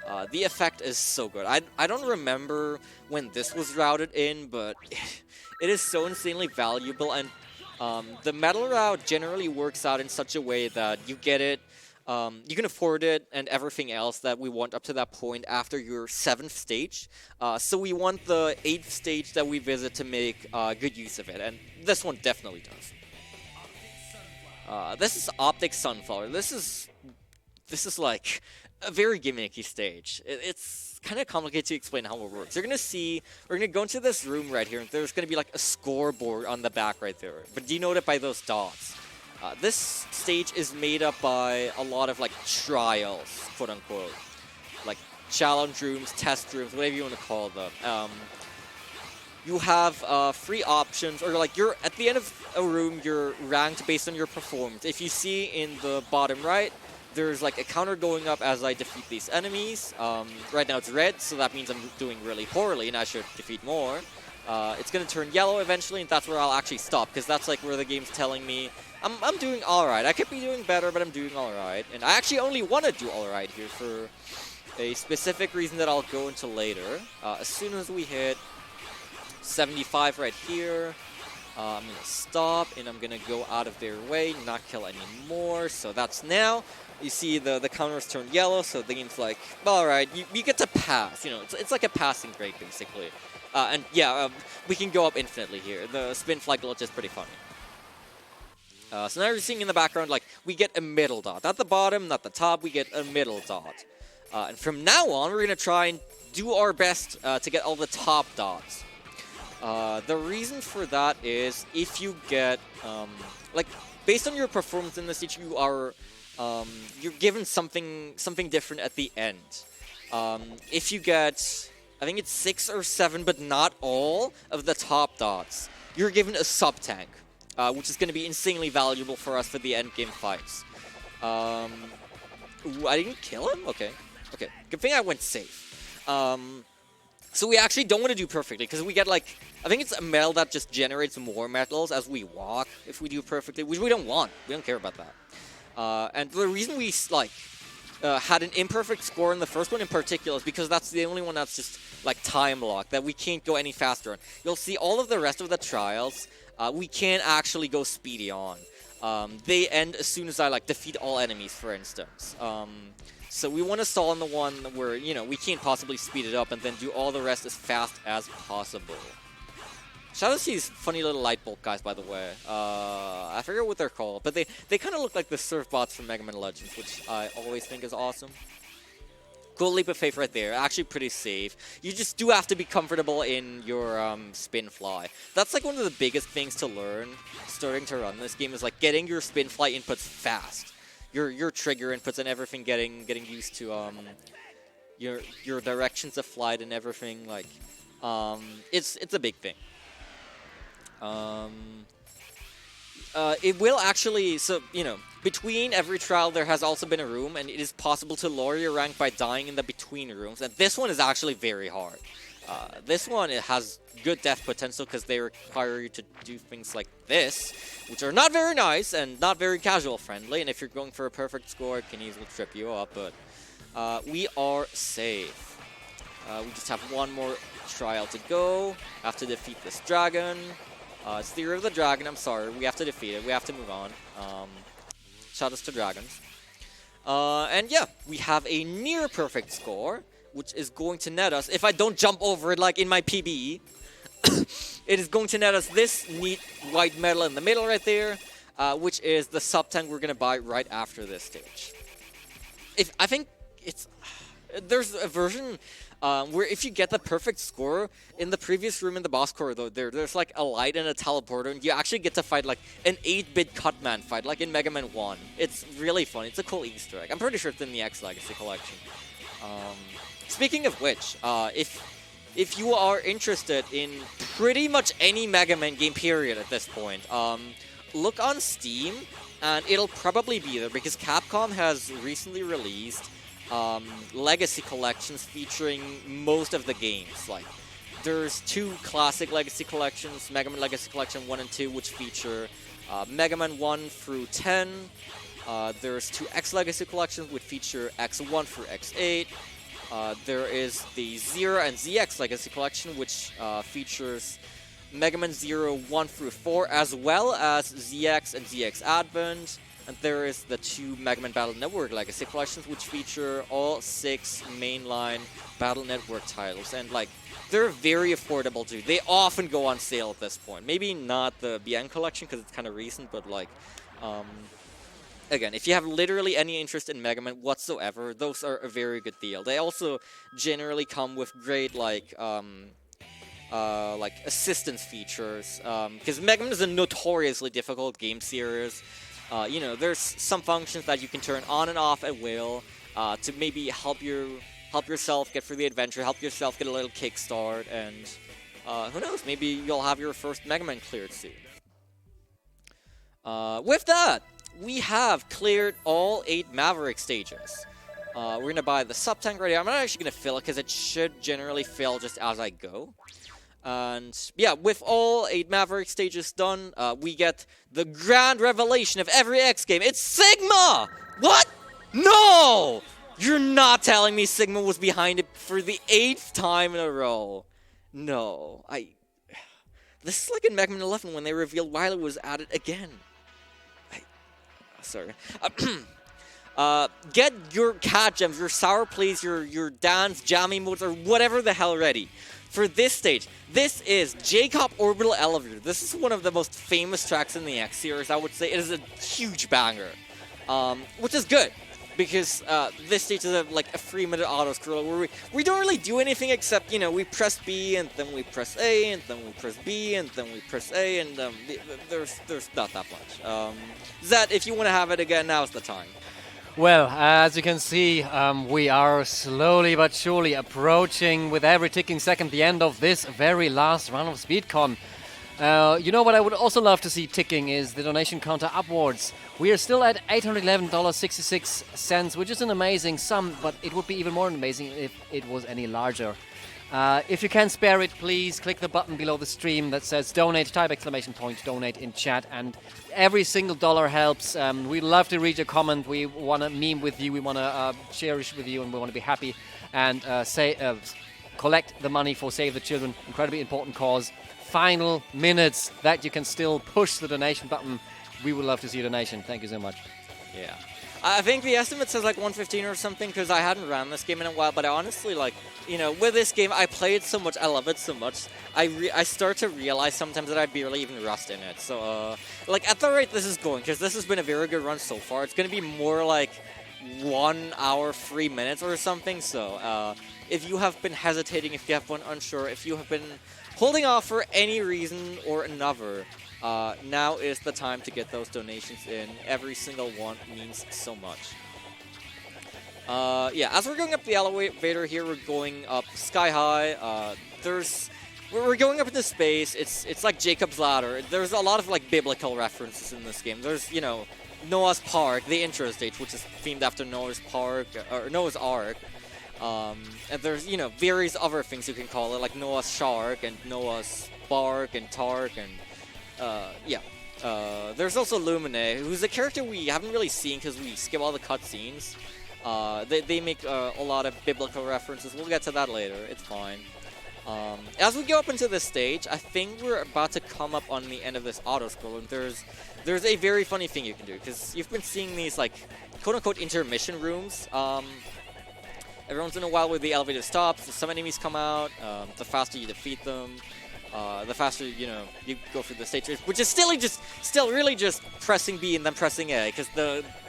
[SPEAKER 2] but the effect is so good. I don't remember when this was routed in, but it is so insanely valuable, and the metal route generally works out in such a way that you get it, you can afford it, and everything else that we want up to that point after your 7th stage. So we want the 8th stage that we visit to make good use of it, and this one definitely does. This is Optic Sunflower. This is like a very gimmicky stage. It's kind of complicated to explain how it works. You're gonna see, we're gonna go into this room right here, and there's gonna be like a scoreboard on the back right there. But do you know it by those dots? This stage is made up by a lot of like trials, quote unquote, like challenge rooms, test rooms, whatever you want to call them. You have 3 options, or like you're at the end of a room, you're ranked based on your performance. If you see in the bottom right, there's like a counter going up as I defeat these enemies. Right now it's red, so that means I'm doing really poorly and I should defeat more. It's going to turn yellow eventually, and that's where I'll actually stop, because that's like where the game's telling me I'm doing alright. I could be doing better, but I'm doing alright. And I actually only want to do alright here for a specific reason that I'll go into later. As soon as we hit 75 right here, I'm going to stop, and I'm going to go out of their way, not kill any more. So that's now. You see the counters turn yellow, so the game's like, alright, you get to pass. You know, it's like a passing grade, basically. And yeah, we can go up infinitely here. The spin flag glitch is pretty funny. So now you're seeing in the background, like, we get a middle dot. Not the bottom, not the top, we get a middle dot. And from now on, we're going to try and do our best to get all the top dots. The reason for that is if you get, like, based on your performance in the stage, you're given something different at the end. If you get, I think it's 6 or 7, but not all of the top dots, you're given a sub-tank, which is going to be insanely valuable for us for the end game fights. Ooh, I didn't kill him? Okay. Good thing I went safe. So we actually don't want to do perfectly, because we get, like, I think it's a medal that just generates more medals as we walk if we do perfectly, which we don't want. We don't care about that. And the reason we, like, had an imperfect score in the first one in particular is because that's the only one that's just, like, time locked, that we can't go any faster on. You'll see all of the rest of the trials, we can't actually go speedy on. They end as soon as I, like, defeat all enemies, for instance. So we want to stall on the one where, you know, we can't possibly speed it up and then do all the rest as fast as possible. Shout out to these funny little light bulb guys, by the way. I forget what they're called, but they kind of look like the surf bots from Mega Man Legends, which I always think is awesome. Cool leap of faith right there. Actually pretty safe. You just do have to be comfortable in your spin fly. That's like one of the biggest things to learn starting to run this game is like getting your spin fly inputs fast. Your trigger inputs and everything getting used to your directions of flight and everything. Like it's a big thing. It will actually, so, you know, between every trial there has also been a room, and it is possible to lower your rank by dying in the between rooms, and this one is actually very hard. This one, it has good death potential because they require you to do things like this, which are not very nice and not very casual friendly, and if you're going for a perfect score, it can easily trip you up, but we are safe. We just have one more trial to go. Have to defeat this dragon. It's the Year of the Dragon, I'm sorry. We have to defeat it. We have to move on. Shout outs to dragons. And yeah, we have a near perfect score, which is going to net us, if I don't jump over it like in my PB, it is going to net us this neat white medal in the middle right there, which is the sub-tank we're going to buy right after this stage. I think it's... There's a version where if you get the perfect score, in the previous room in the boss corridor, there's like a light and a teleporter, and you actually get to fight like an 8-bit Cutman fight, like in Mega Man 1. It's really fun. It's a cool Easter egg. I'm pretty sure it's in the X Legacy collection. Speaking of which, if you are interested in pretty much any Mega Man game period at this point, look on Steam, and it'll probably be there, because Capcom has recently released Legacy collections featuring most of the games. Like, there's 2 classic Legacy collections, Mega Man Legacy Collection 1 and 2, which feature Mega Man 1 through 10. There's 2 X Legacy collections, which feature X1 through X8. There is the 0 and ZX Legacy collection, which features Mega Man 0 1 through 4, as well as ZX and ZX Advent. And there is the 2 Mega Man Battle Network Legacy collections, which feature all 6 mainline Battle Network titles. And, like, they're very affordable, too. They often go on sale at this point. Maybe not the BN collection, because it's kind of recent, but, like, again, if you have literally any interest in Mega Man whatsoever, those are a very good deal. They also generally come with great, like assistance features, because Mega Man is a notoriously difficult game series. You know, there's some functions that you can turn on and off at will to maybe help yourself get through the adventure, help yourself get a little kickstart, and who knows, maybe you'll have your first Mega Man cleared soon. With that, we have cleared all 8 Maverick stages. We're going to buy the sub-tank right here. I'm not actually going to fill it because it should generally fill just as I go. And yeah, with all 8 Maverick stages done, we get the grand revelation of every X game. It's Sigma! What? No! You're not telling me Sigma was behind it for the 8th time in a row. No, this is like in Mega Man 11 when they revealed Wily was at it again. Sorry. Get your cat gems, your sour plays, your dance, jammy modes, or whatever the hell ready. For this stage, this is Jacob Orbital Elevator. This is one of the most famous tracks in the X series, I would say. It is a huge banger, which is good, because this stage is like a 3-minute auto-scroller where we don't really do anything except, you know, we press B, and then we press A, and then we press B, and then we press A, and there's not that much. Zed, if you want to have it again, now's the time.
[SPEAKER 1] Well, as you can see, we are slowly but surely approaching, with every ticking second, the end of this very last run of SpeedCon. You know what I would also love to see ticking is the donation counter upwards. We are still at $811.66, which is an amazing sum, but it would be even more amazing if it was any larger. If you can spare it, please click the button below the stream that says donate, type exclamation point donate in chat, and every single dollar helps. We'd love to read your comment. We want to meme with you, we want to cherish with you, and we want to be happy and collect the money for Save the Children, incredibly important cause. Final minutes that you can still push the donation button. We would love to see a donation. Thank you so much.
[SPEAKER 2] Yeah. I think the estimate says like 115 or something because I hadn't ran this game in a while. But I honestly, like, you know, with this game, I play it so much, I love it so much. I start to realize sometimes that I barely even rust in it. So, like, at the rate this is going, because this has been a very good run so far, it's going to be more like 1 hour, 3 minutes or something. So, if you have been hesitating, if you have been unsure, if you have been holding off for any reason or another, now is the time to get those donations in. Every single one means so much. Yeah, as we're going up the elevator here, we're going up sky high. We're going up into space. It's like Jacob's Ladder. There's a lot of like biblical references in this game. There's, you know, Noah's Park, the intro stage, which is themed after Noah's Park or Noah's Ark. And there's, you know, various other things you can call it, like Noah's Shark and Noah's Bark and Tark and yeah. There's also Lumine, who's a character we haven't really seen because we skip all the cutscenes. They make a lot of biblical references. We'll get to that later. It's fine. As we go up into this stage, I think we're about to come up on the end of this auto-scroll, and there's a very funny thing you can do, because you've been seeing these, like, quote-unquote intermission rooms. Every once in a while where the elevator stops, some enemies come out, the faster you defeat them, the faster, you know, you go through the stage, which is still really just pressing B and then pressing A, because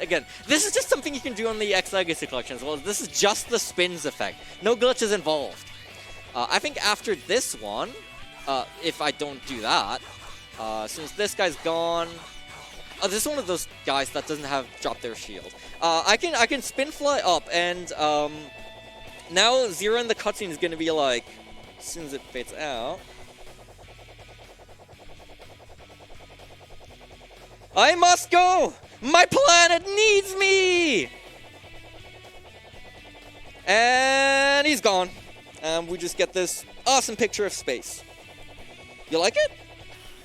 [SPEAKER 2] again, this is just something you can do on the X Legacy Collection as well. This is just the spins effect. No glitches involved. I think after this one, if I don't do that, since this guy's gone, this is one of those guys that doesn't have drop their shield. I can spin fly up, and now Zero in the cutscene is going to be like, as soon as it fades out, I must go! My planet needs me! And he's gone. And we just get this awesome picture of space. You like it?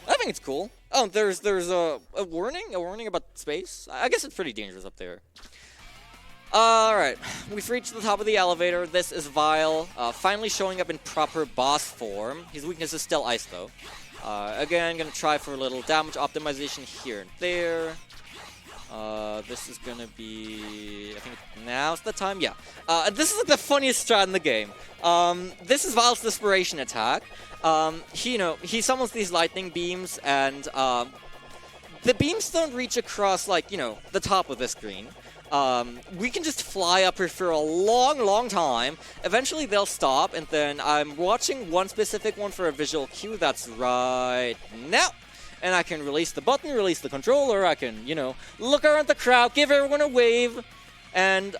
[SPEAKER 2] I think it's cool. Oh, there's a warning about space. I guess it's pretty dangerous up there. Alright, we've reached the top of the elevator. This is Vile, finally showing up in proper boss form. His weakness is still ice, though. Again, gonna try for a little damage optimization here and there. This is gonna be, I think now's the time, yeah. This is the funniest strat in the game. This is Vile's Desperation attack. He summons these lightning beams, and the beams don't reach across, like, you know, the top of the screen. We can just fly up here for a long time. Eventually they'll stop, and then I'm watching one specific one for a visual cue. That's right now. And I can release the button, release the controller. I can, you know, look around the crowd, give everyone a wave. And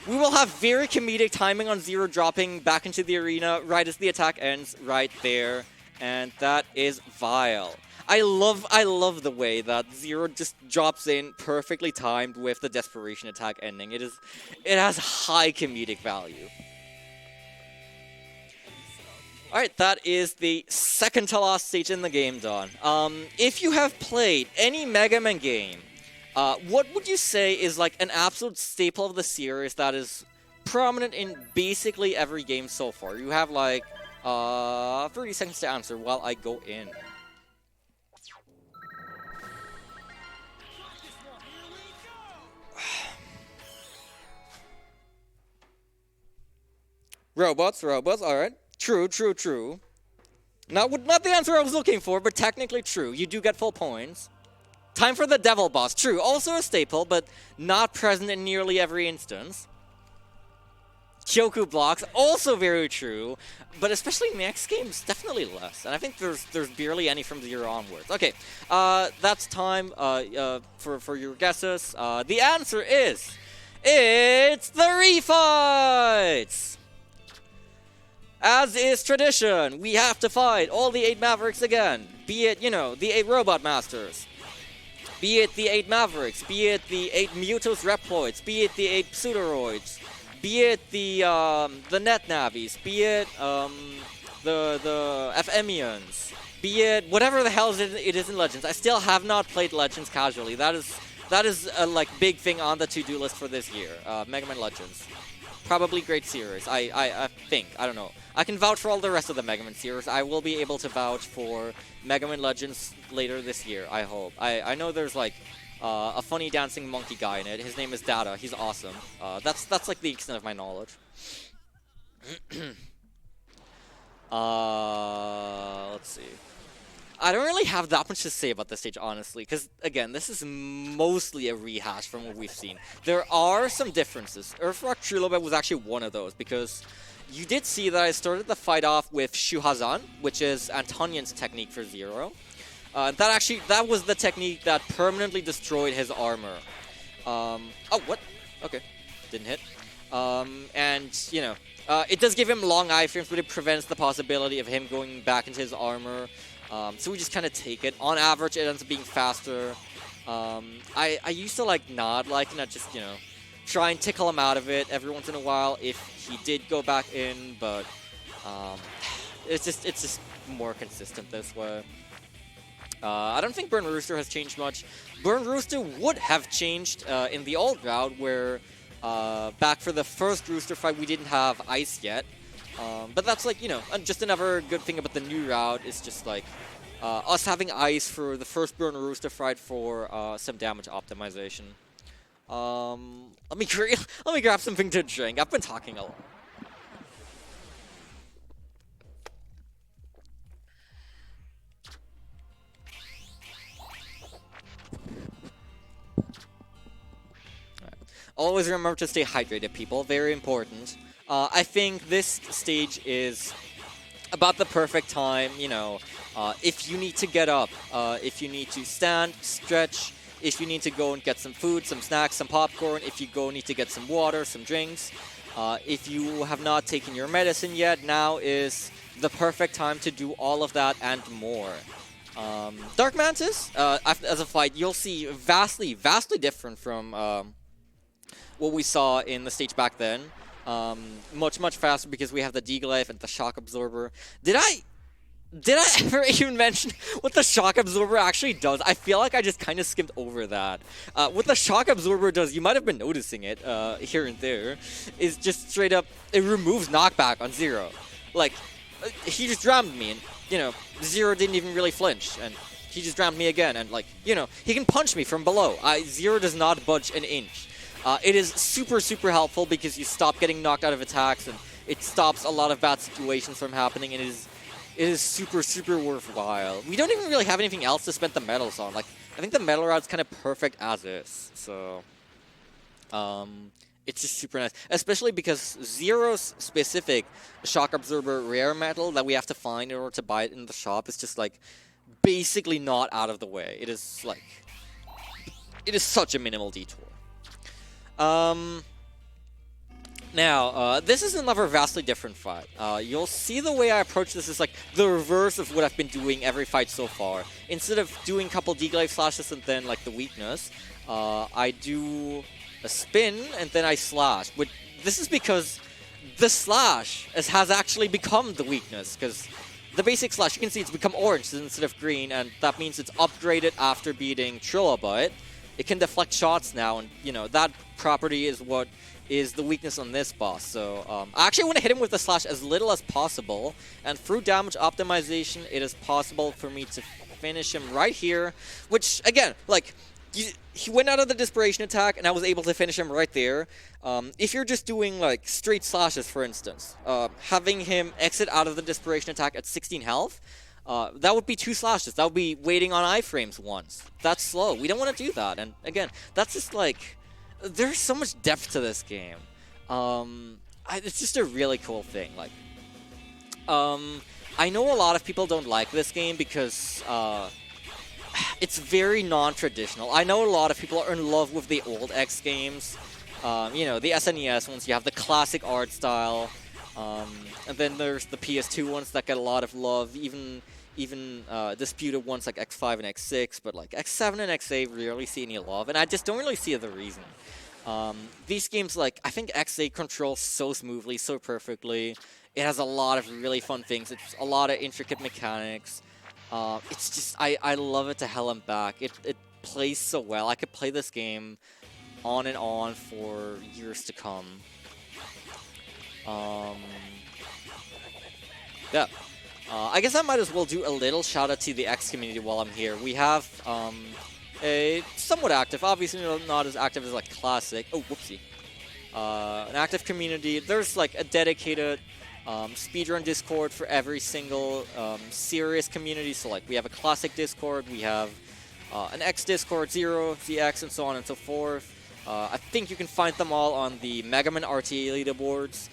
[SPEAKER 2] we will have very comedic timing on Zero dropping back into the arena right as the attack ends right there. And that is Vile. I love the way that Zero just drops in perfectly timed with the Desperation attack ending. It has high comedic value. Alright, that is the second to last stage in the game done. If you have played any Mega Man game, what would you say is like an absolute staple of the series that is prominent in basically every game so far? You have like 30 seconds to answer while I go in. Robots, alright. True. Not the answer I was looking for, but technically true. You do get full points. Time for the Devil Boss, true. Also a staple, but not present in nearly every instance. Kyoku blocks, also very true, but especially in the X games, definitely less. And I think there's barely any from Zero onwards. Okay, that's time for your guesses. The answer is, it's the Refights! As is tradition, we have to fight all the 8 Mavericks again. Be it, you know, the 8 Robot Masters. Be it the 8 Mavericks. Be it the 8 Mutos Reploids. Be it the 8 Pseudoroids. Be it the Net Navis. Be it the FMians. Be it whatever the hell it is in Legends. I still have not played Legends casually. That is a like big thing on the to-do list for this year. Mega Man Legends. Probably great series. I think. I don't know. I can vouch for all the rest of the Mega Man series. I will be able to vouch for Mega Man Legends later this year, I hope. I know there's like a funny dancing monkey guy in it. His name is Data. He's awesome. That's like the extent of my knowledge. Let's see. I don't really have that much to say about this stage, honestly, because, again, this is mostly a rehash from what we've seen. There are some differences. Earthrock Trilobite was actually one of those, because you did see that I started the fight off with Shuhazan, which is Antonion's technique for Zero. That was the technique that permanently destroyed his armor. Oh, what? Okay. Didn't hit. And, you know, it does give him long iframes, but it prevents the possibility of him going back into his armor. So we just kind of take it. On average, it ends up being faster. I used to like nod like and just, you know, try and tickle him out of it every once in a while if he did go back in, but it's just more consistent this way. I don't think Burn Rooster has changed much. Burn Rooster would have changed in the old route where back for the first Rooster fight we didn't have ice yet. But that's like, you know, just another good thing about the new route is just like us having ice for the first Burn Rooster fight for some damage optimization. Let me grab something to drink. I've been talking a lot. Always remember to stay hydrated, people. Very important. I think this stage is about the perfect time, you know, if you need to get up, if you need to stand, stretch, if you need to go and get some food, some snacks, some popcorn, if you need to get some water, some drinks, if you have not taken your medicine yet, now is the perfect time to do all of that and more. Dark Mantis, as a fight, you'll see vastly different from what we saw in the stage back then. Much faster because we have the Deaglaive and the Shock Absorber. Did I ever even mention what the Shock Absorber actually does? I feel like I just kind of skimmed over that. What the Shock Absorber does, you might have been noticing it here and there, is just straight up, it removes knockback on Zero. Like, he just rammed me and, you know, Zero didn't even really flinch and he just rammed me again and, like, you know, he can punch me from below. Zero does not budge an inch. It is super helpful because you stop getting knocked out of attacks and it stops a lot of bad situations from happening, and it is super worthwhile. We don't even really have anything else to spend the medals on. Like, I think the medal route's kind of perfect as is. So, it's just super nice. Especially because Zero's specific Shock Absorber rare medal that we have to find in order to buy it in the shop is just, like, basically not out of the way. It is, like, it is such a minimal detour. Now, this is another vastly different fight. You'll see the way I approach this is like the reverse of what I've been doing every fight so far. Instead of doing a couple Deaglaive slashes and then like the weakness, I do a spin and then I slash. But this is because the slash has actually become the weakness, because the basic slash, you can see it's become orange instead of green, and that means it's upgraded after beating Trilobite. It can deflect shots now, and, you know, that property is what is the weakness on this boss. So, I actually want to hit him with the slash as little as possible, and through damage optimization, it is possible for me to finish him right here, which, again, like, he went out of the Desperation attack, and I was able to finish him right there. If you're just doing, like, straight slashes, for instance, having him exit out of the Desperation attack at 16 health, that would be 2 slashes. That would be waiting on iframes once. That's slow. We don't want to do that. And again, that's just like, there's so much depth to this game. It's just a really cool thing. Like, I know a lot of people don't like this game because it's very non-traditional. I know a lot of people are in love with the old X games. You know, the SNES ones. You have the classic art style. And then there's the PS2 ones that get a lot of love, even disputed ones like X5 and X6, but like X7 and X8 rarely see any love, and I just don't really see the reason. These games, like, I think X8 controls so smoothly, so perfectly. It has a lot of really fun things. It's a lot of intricate mechanics. It's just, I love it to hell and back. It plays so well. I could play this game on and on for years to come. Yeah. I guess I might as well do a little shout out to the X community while I'm here. We have somewhat active. Obviously not as active as like Classic. Oh, whoopsie. An active community. There's like a dedicated speedrun Discord for every single serious community. So like we have a Classic Discord, we have an X Discord, Zero, ZX, and so on and so forth. I think you can find them all on the Mega Man RTA leaderboards,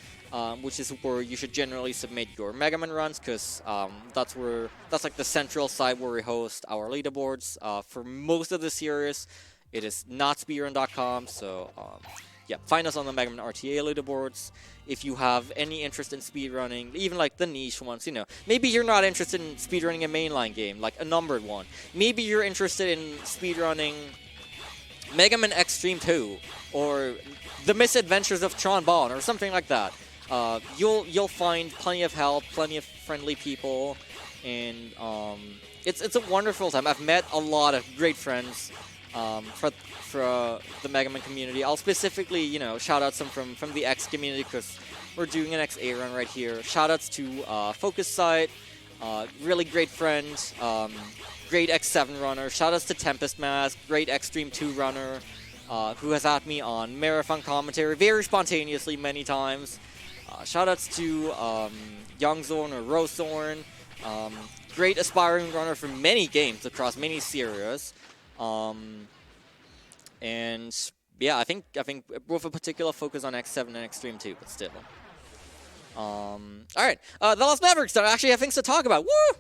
[SPEAKER 2] which is where you should generally submit your Mega Man runs, because that's like the central site where we host our leaderboards. For most of the series, it is not speedrun.com, so yeah, find us on the Mega Man RTA leaderboards. If you have any interest in speedrunning, even like the niche ones, you know, maybe you're not interested in speedrunning a mainline game, like a numbered one. Maybe you're interested in speedrunning Mega Man Extreme 2, or The Misadventures of Tron Bonne, or something like that. You'll find plenty of help, plenty of friendly people, and it's a wonderful time. I've met a lot of great friends for the Mega Man community. I'll specifically, you know, shout out some from the X community, because we're doing an XA run right here. Shoutouts to Focus Sight, really great friend, great X7 runner. Shoutouts to Tempest Mask, great Extreme 2 runner, who has had me on marathon commentary very spontaneously many times. Shoutouts to Young Zorn or Rose Zorn, great aspiring runner for many games across many series. And yeah, I think with a particular focus on X7 and Extreme 2, but still. All right, the Lost Mavericks actually have things to talk about. Woo!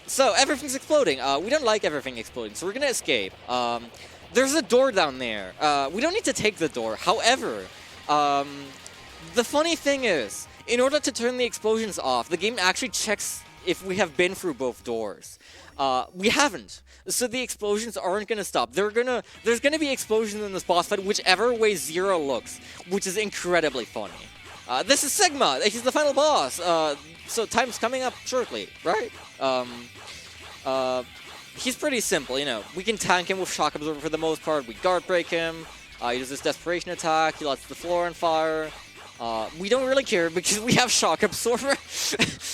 [SPEAKER 2] So everything's exploding. We don't like everything exploding, so we're gonna escape. There's a door down there. We don't need to take the door. However, the funny thing is, in order to turn the explosions off, the game actually checks if we have been through both doors. We haven't. So the explosions aren't going to stop. There's going to be explosions in this boss fight whichever way Zero looks, which is incredibly funny. This is Sigma. He's the final boss. So time's coming up shortly, right? He's pretty simple, you know. We can tank him with Shock Absorber for the most part. We guard break him. He does this Desperation attack. He lights the floor on fire. We don't really care because we have Shock Absorber.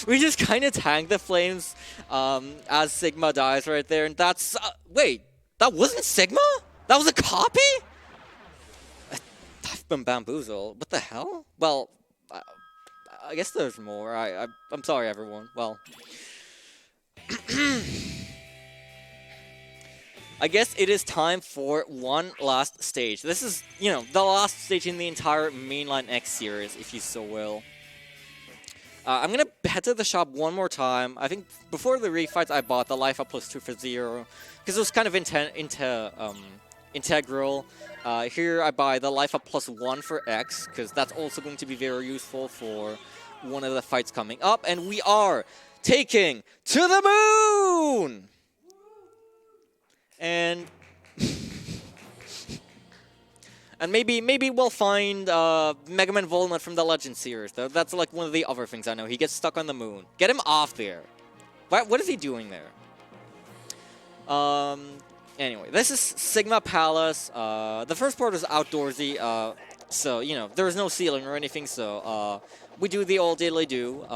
[SPEAKER 2] We just kind of tank the flames as Sigma dies right there. And that's... wait, that wasn't Sigma? That was a copy? I've been bamboozled. What the hell? Well, I guess there's more. I'm sorry, everyone. Well... I guess it is time for one last stage. This is, you know, the last stage in the entire mainline X series, if you so will. I'm gonna head to the shop one more time. I think before the refights, I bought the Life Up +2 for Zero, because it was kind of integral. Here I buy the Life Up +1 for X, because that's also going to be very useful for one of the fights coming up. And we are taking to the moon! And maybe we'll find Mega Man Volnut from the Legend series. Though that's like one of the other things I know. He gets stuck on the moon. Get him off there. What is he doing there? Anyway, this is Sigma Palace. The first part is outdoorsy. So you know there is no ceiling or anything. So we do the old diddly do.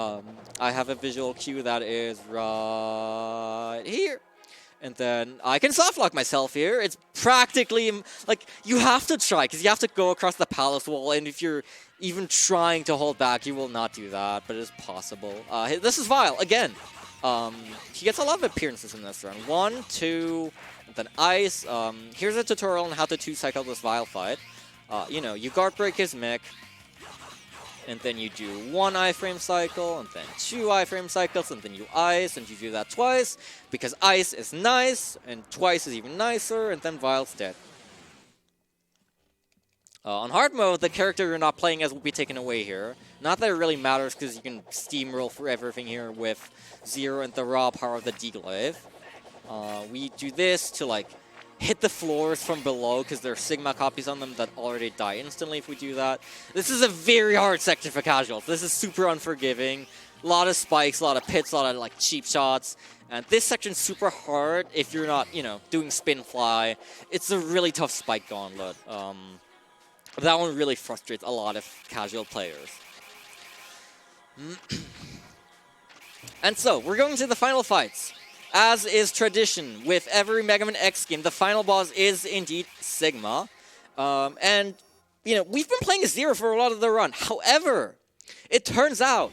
[SPEAKER 2] I have a visual cue that is right here. And then I can softlock myself here. It's practically, like, you have to try, because you have to go across the palace wall, and if you're even trying to hold back, you will not do that, but it is possible. This is Vile, again. He gets a lot of appearances in this run. 1, 2, and then Ice. Here's a tutorial on how to 2-cycle this Vile fight. You know, you guard break his mech, and then you do 1 iframe cycle, and then 2 iframe cycles, and then you ice, and you do that twice, because ice is nice, and twice is even nicer, and then Vile's dead. On hard mode, the character you're not playing as will be taken away here. Not that it really matters, because you can steamroll for everything here with Zero and the raw power of the D-Glaive. We do this to, like, hit the floors from below, because there are Sigma copies on them that already die instantly if we do that. This is a very hard section for casuals. This is super unforgiving. A lot of spikes, a lot of pits, a lot of like cheap shots. And this section's super hard if you're not, you know, doing spin fly. It's a really tough spike gauntlet. That one really frustrates a lot of casual players. And so, we're going to the final fights. as is tradition with every Mega Man X game, the final boss is indeed Sigma. And, you know, we've been playing Zero for a lot of the run. However, it turns out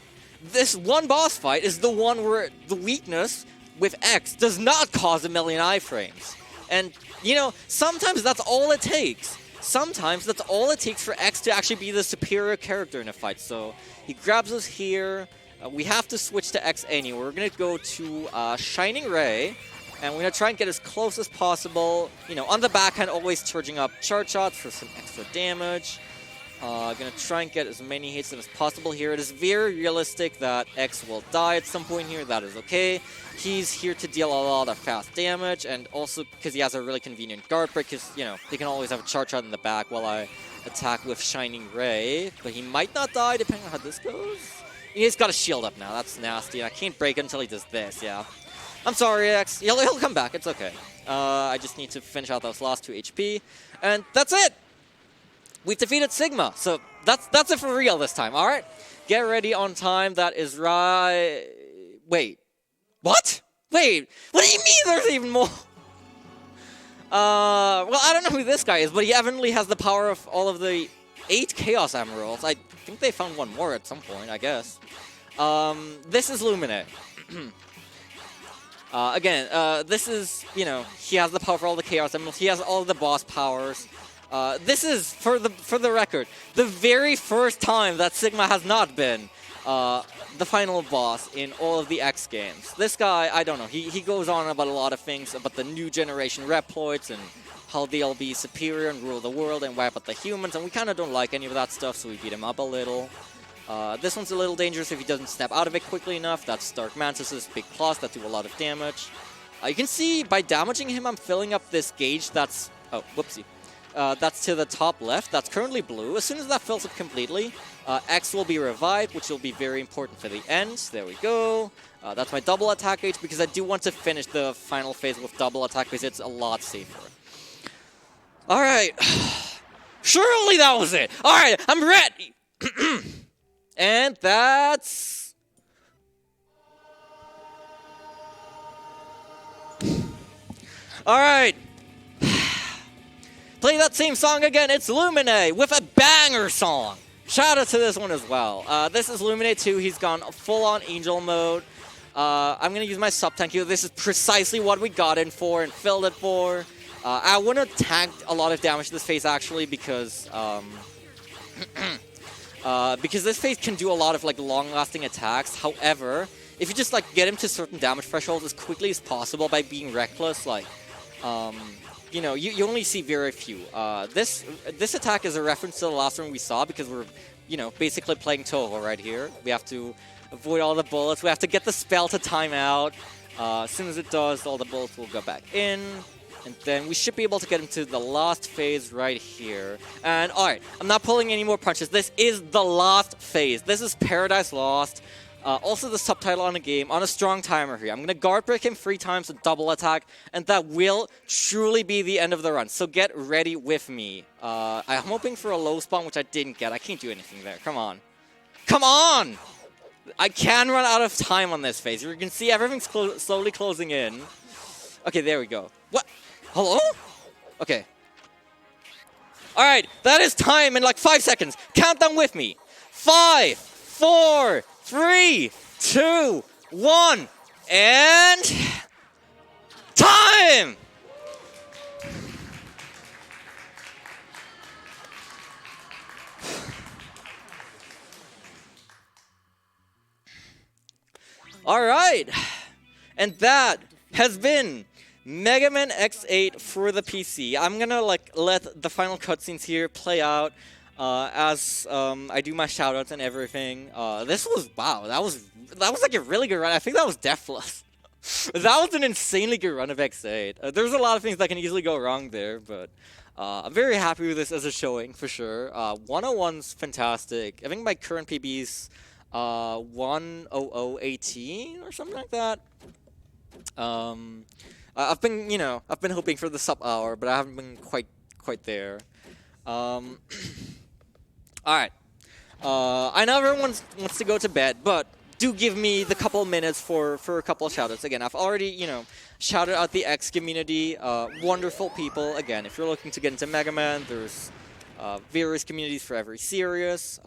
[SPEAKER 2] this one boss fight is the one where the weakness with X does not cause a million iframes. And, you know, sometimes that's all it takes. Sometimes that's all it takes for X to actually be the superior character in a fight. So he grabs us here. We have to switch to X anyway. We're going to go to Shining Ray. And we're going to try and get as close as possible. You know, on the backhand, always charging up charge shots for some extra damage. Gonna try and get as many hits in as possible here. It is very realistic that X will die at some point here. That is okay. He's here to deal a lot of fast damage, and also because he has a really convenient guard break, because, you know, he can always have a charge shot in the back while I attack with Shining Ray. But he might not die depending on how this goes. He's got a shield up now. That's nasty. I can't break it until he does this, yeah. I'm sorry, X. He'll come back. It's okay. I just need to finish out those last 2 HP. And that's it! We've defeated Sigma, so that's it for real this time, alright? Get ready on time, that is right... Wait. What? Wait, what do you mean there's even more? Well, I don't know who this guy is, but he evidently has the power of all of the 8 Chaos Emeralds. I think they found one more at some point, I guess. This is Lumine. Again, this is, you know, he has the power for all the Chaos Emeralds, he has all the boss powers. This is, for the record, the very first time that Sigma has not been the final boss in all of the X games. This guy, I don't know, he goes on about a lot of things, about the new generation Reploids and how they'll be superior and rule the world and wipe out the humans, and we kind of don't like any of that stuff, so we beat him up a little. This one's a little dangerous if he doesn't snap out of it quickly enough. That's Dark Mantis's big claws that do a lot of damage. You can see, by damaging him, I'm filling up this gauge that's... Oh, whoopsie. That's to the top left. That's currently blue. As soon as that fills up completely, X will be revived, which will be very important for the end. There we go. That's my double attack gauge, because I do want to finish the final phase with double attack, because it's a lot safer. Alright. Surely that was it. Alright, I'm ready. And that's... Alright. Play that same song again. It's Lumine with a banger song. Shout out to this one as well. This is Lumine 2. He's gone full-on Angel mode. I'm going to use my sub-tank here. This is precisely what we got in for and filled it for. I wouldn't have tanked a lot of damage to this phase, actually, because... because this phase can do a lot of, like, long-lasting attacks. However, if you just, like, get him to certain damage thresholds as quickly as possible by being reckless, like... you know, you only see very few. This attack is a reference to the last one we saw, because we're, you know, basically playing Toho right here. We have to avoid all the bullets. We have to get the spell to time out. As soon as it does, all the bullets will go back in. And then we should be able to get into the last phase right here. And, alright, I'm not pulling any more punches. This is the last phase. This is Paradise Lost. Also the subtitle on the game, on a strong timer here. I'm going to guard break him 3 times, a double attack, and that will truly be the end of the run. So get ready with me. I'm hoping for a low spawn, which I didn't get. I can't do anything there. Come on. Come on! I can run out of time on this phase. You can see everything's slowly closing in. Okay, there we go. What? Hello? Okay. Alright, that is time in like 5 seconds. Count down with me. 5, 4, 3, 2, 1, and... time! Alright, and that has been Mega Man X8 for the PC. I'm gonna like let the final cutscenes here play out as I do my shoutouts and everything. This was, wow, that was like a really good run. I think that was Deathless. That was an insanely good run of X8. There's a lot of things that can easily go wrong there, but I'm very happy with this as a showing for sure. 101's fantastic. I think my current PB's 10018 or something like that. I've been, you know, I've been hoping for the sub hour, but I haven't been quite there. Alright. I know everyone wants to go to bed, but do give me the couple minutes for a couple of shoutouts. Again, I've already, shouted out the X community, wonderful people. Again, if you're looking to get into Mega Man, there's various communities for every series.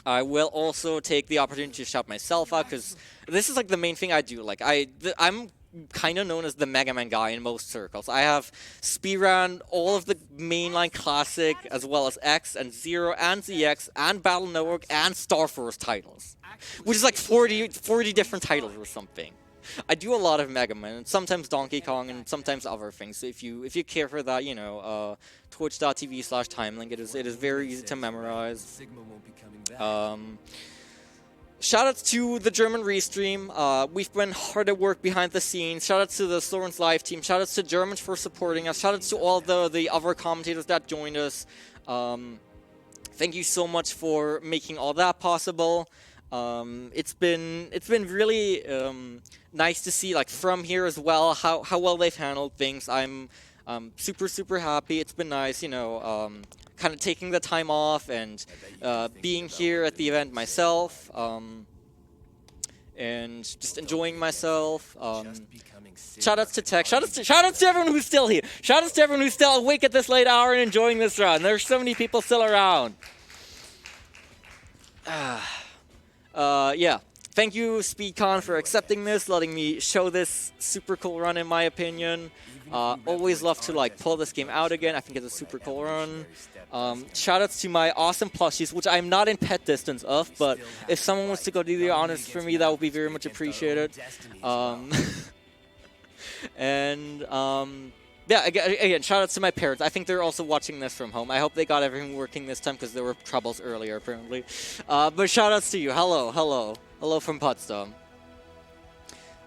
[SPEAKER 2] I will also take the opportunity to shout myself out, because this is like the main thing I do. Like I'm kind of known as the Mega Man guy in most circles. I have speedrun all of the mainline classic, as well as X and Zero and ZX and Battle Network and Star Force titles, which is like 40 different titles or something. I do a lot of Mega Man, and sometimes Donkey Kong, and sometimes other things. So if you care for that, twitch.tv/TimeLink, it is very easy to memorize. Shoutouts to the German restream. We've been hard at work behind the scenes. Shoutouts to the Soren's live team. Shoutouts to Germans for supporting us. Shoutouts to all the other commentators that joined us. Thank you so much for making all that possible. It's been really nice to see, like, from here as well, how well they've handled things. I'm super happy. It's been nice, kind of taking the time off and being here at the event myself, and just enjoying myself. Shoutouts to Tech. Shoutouts to everyone who's still here. Shoutouts to everyone who's still awake at this late hour and enjoying this run. There's so many people still around. Yeah. Thank you, SpeedCon, for accepting this, letting me show this super cool run, in my opinion. Always love to pull this game out again. I think it's a super cool run. Shoutouts to my awesome plushies, which I'm not in pet distance of, but if someone wants to go do the honors for me, that would be very much appreciated. Yeah, again, shoutouts to my parents. I think they're also watching this from home. I hope they got everything working this time, because there were troubles earlier, apparently. But shoutouts to you. Hello from Potsdam.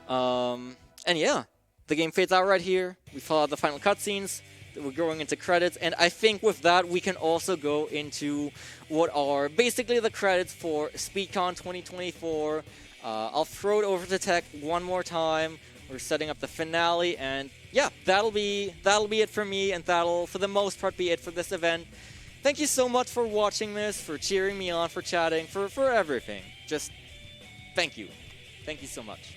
[SPEAKER 2] And yeah, the game fades out right here. We follow the final cutscenes. We're going into credits, and I think with that we can also go into what are basically the credits for SpeedCon 2024. I'll throw it over to Tech one more time. We're setting up the finale, and yeah, that'll be it for me, and that'll, for the most part, be it for this event. Thank you so much for watching this, for cheering me on, for chatting, for everything. Just thank you. Thank you so much.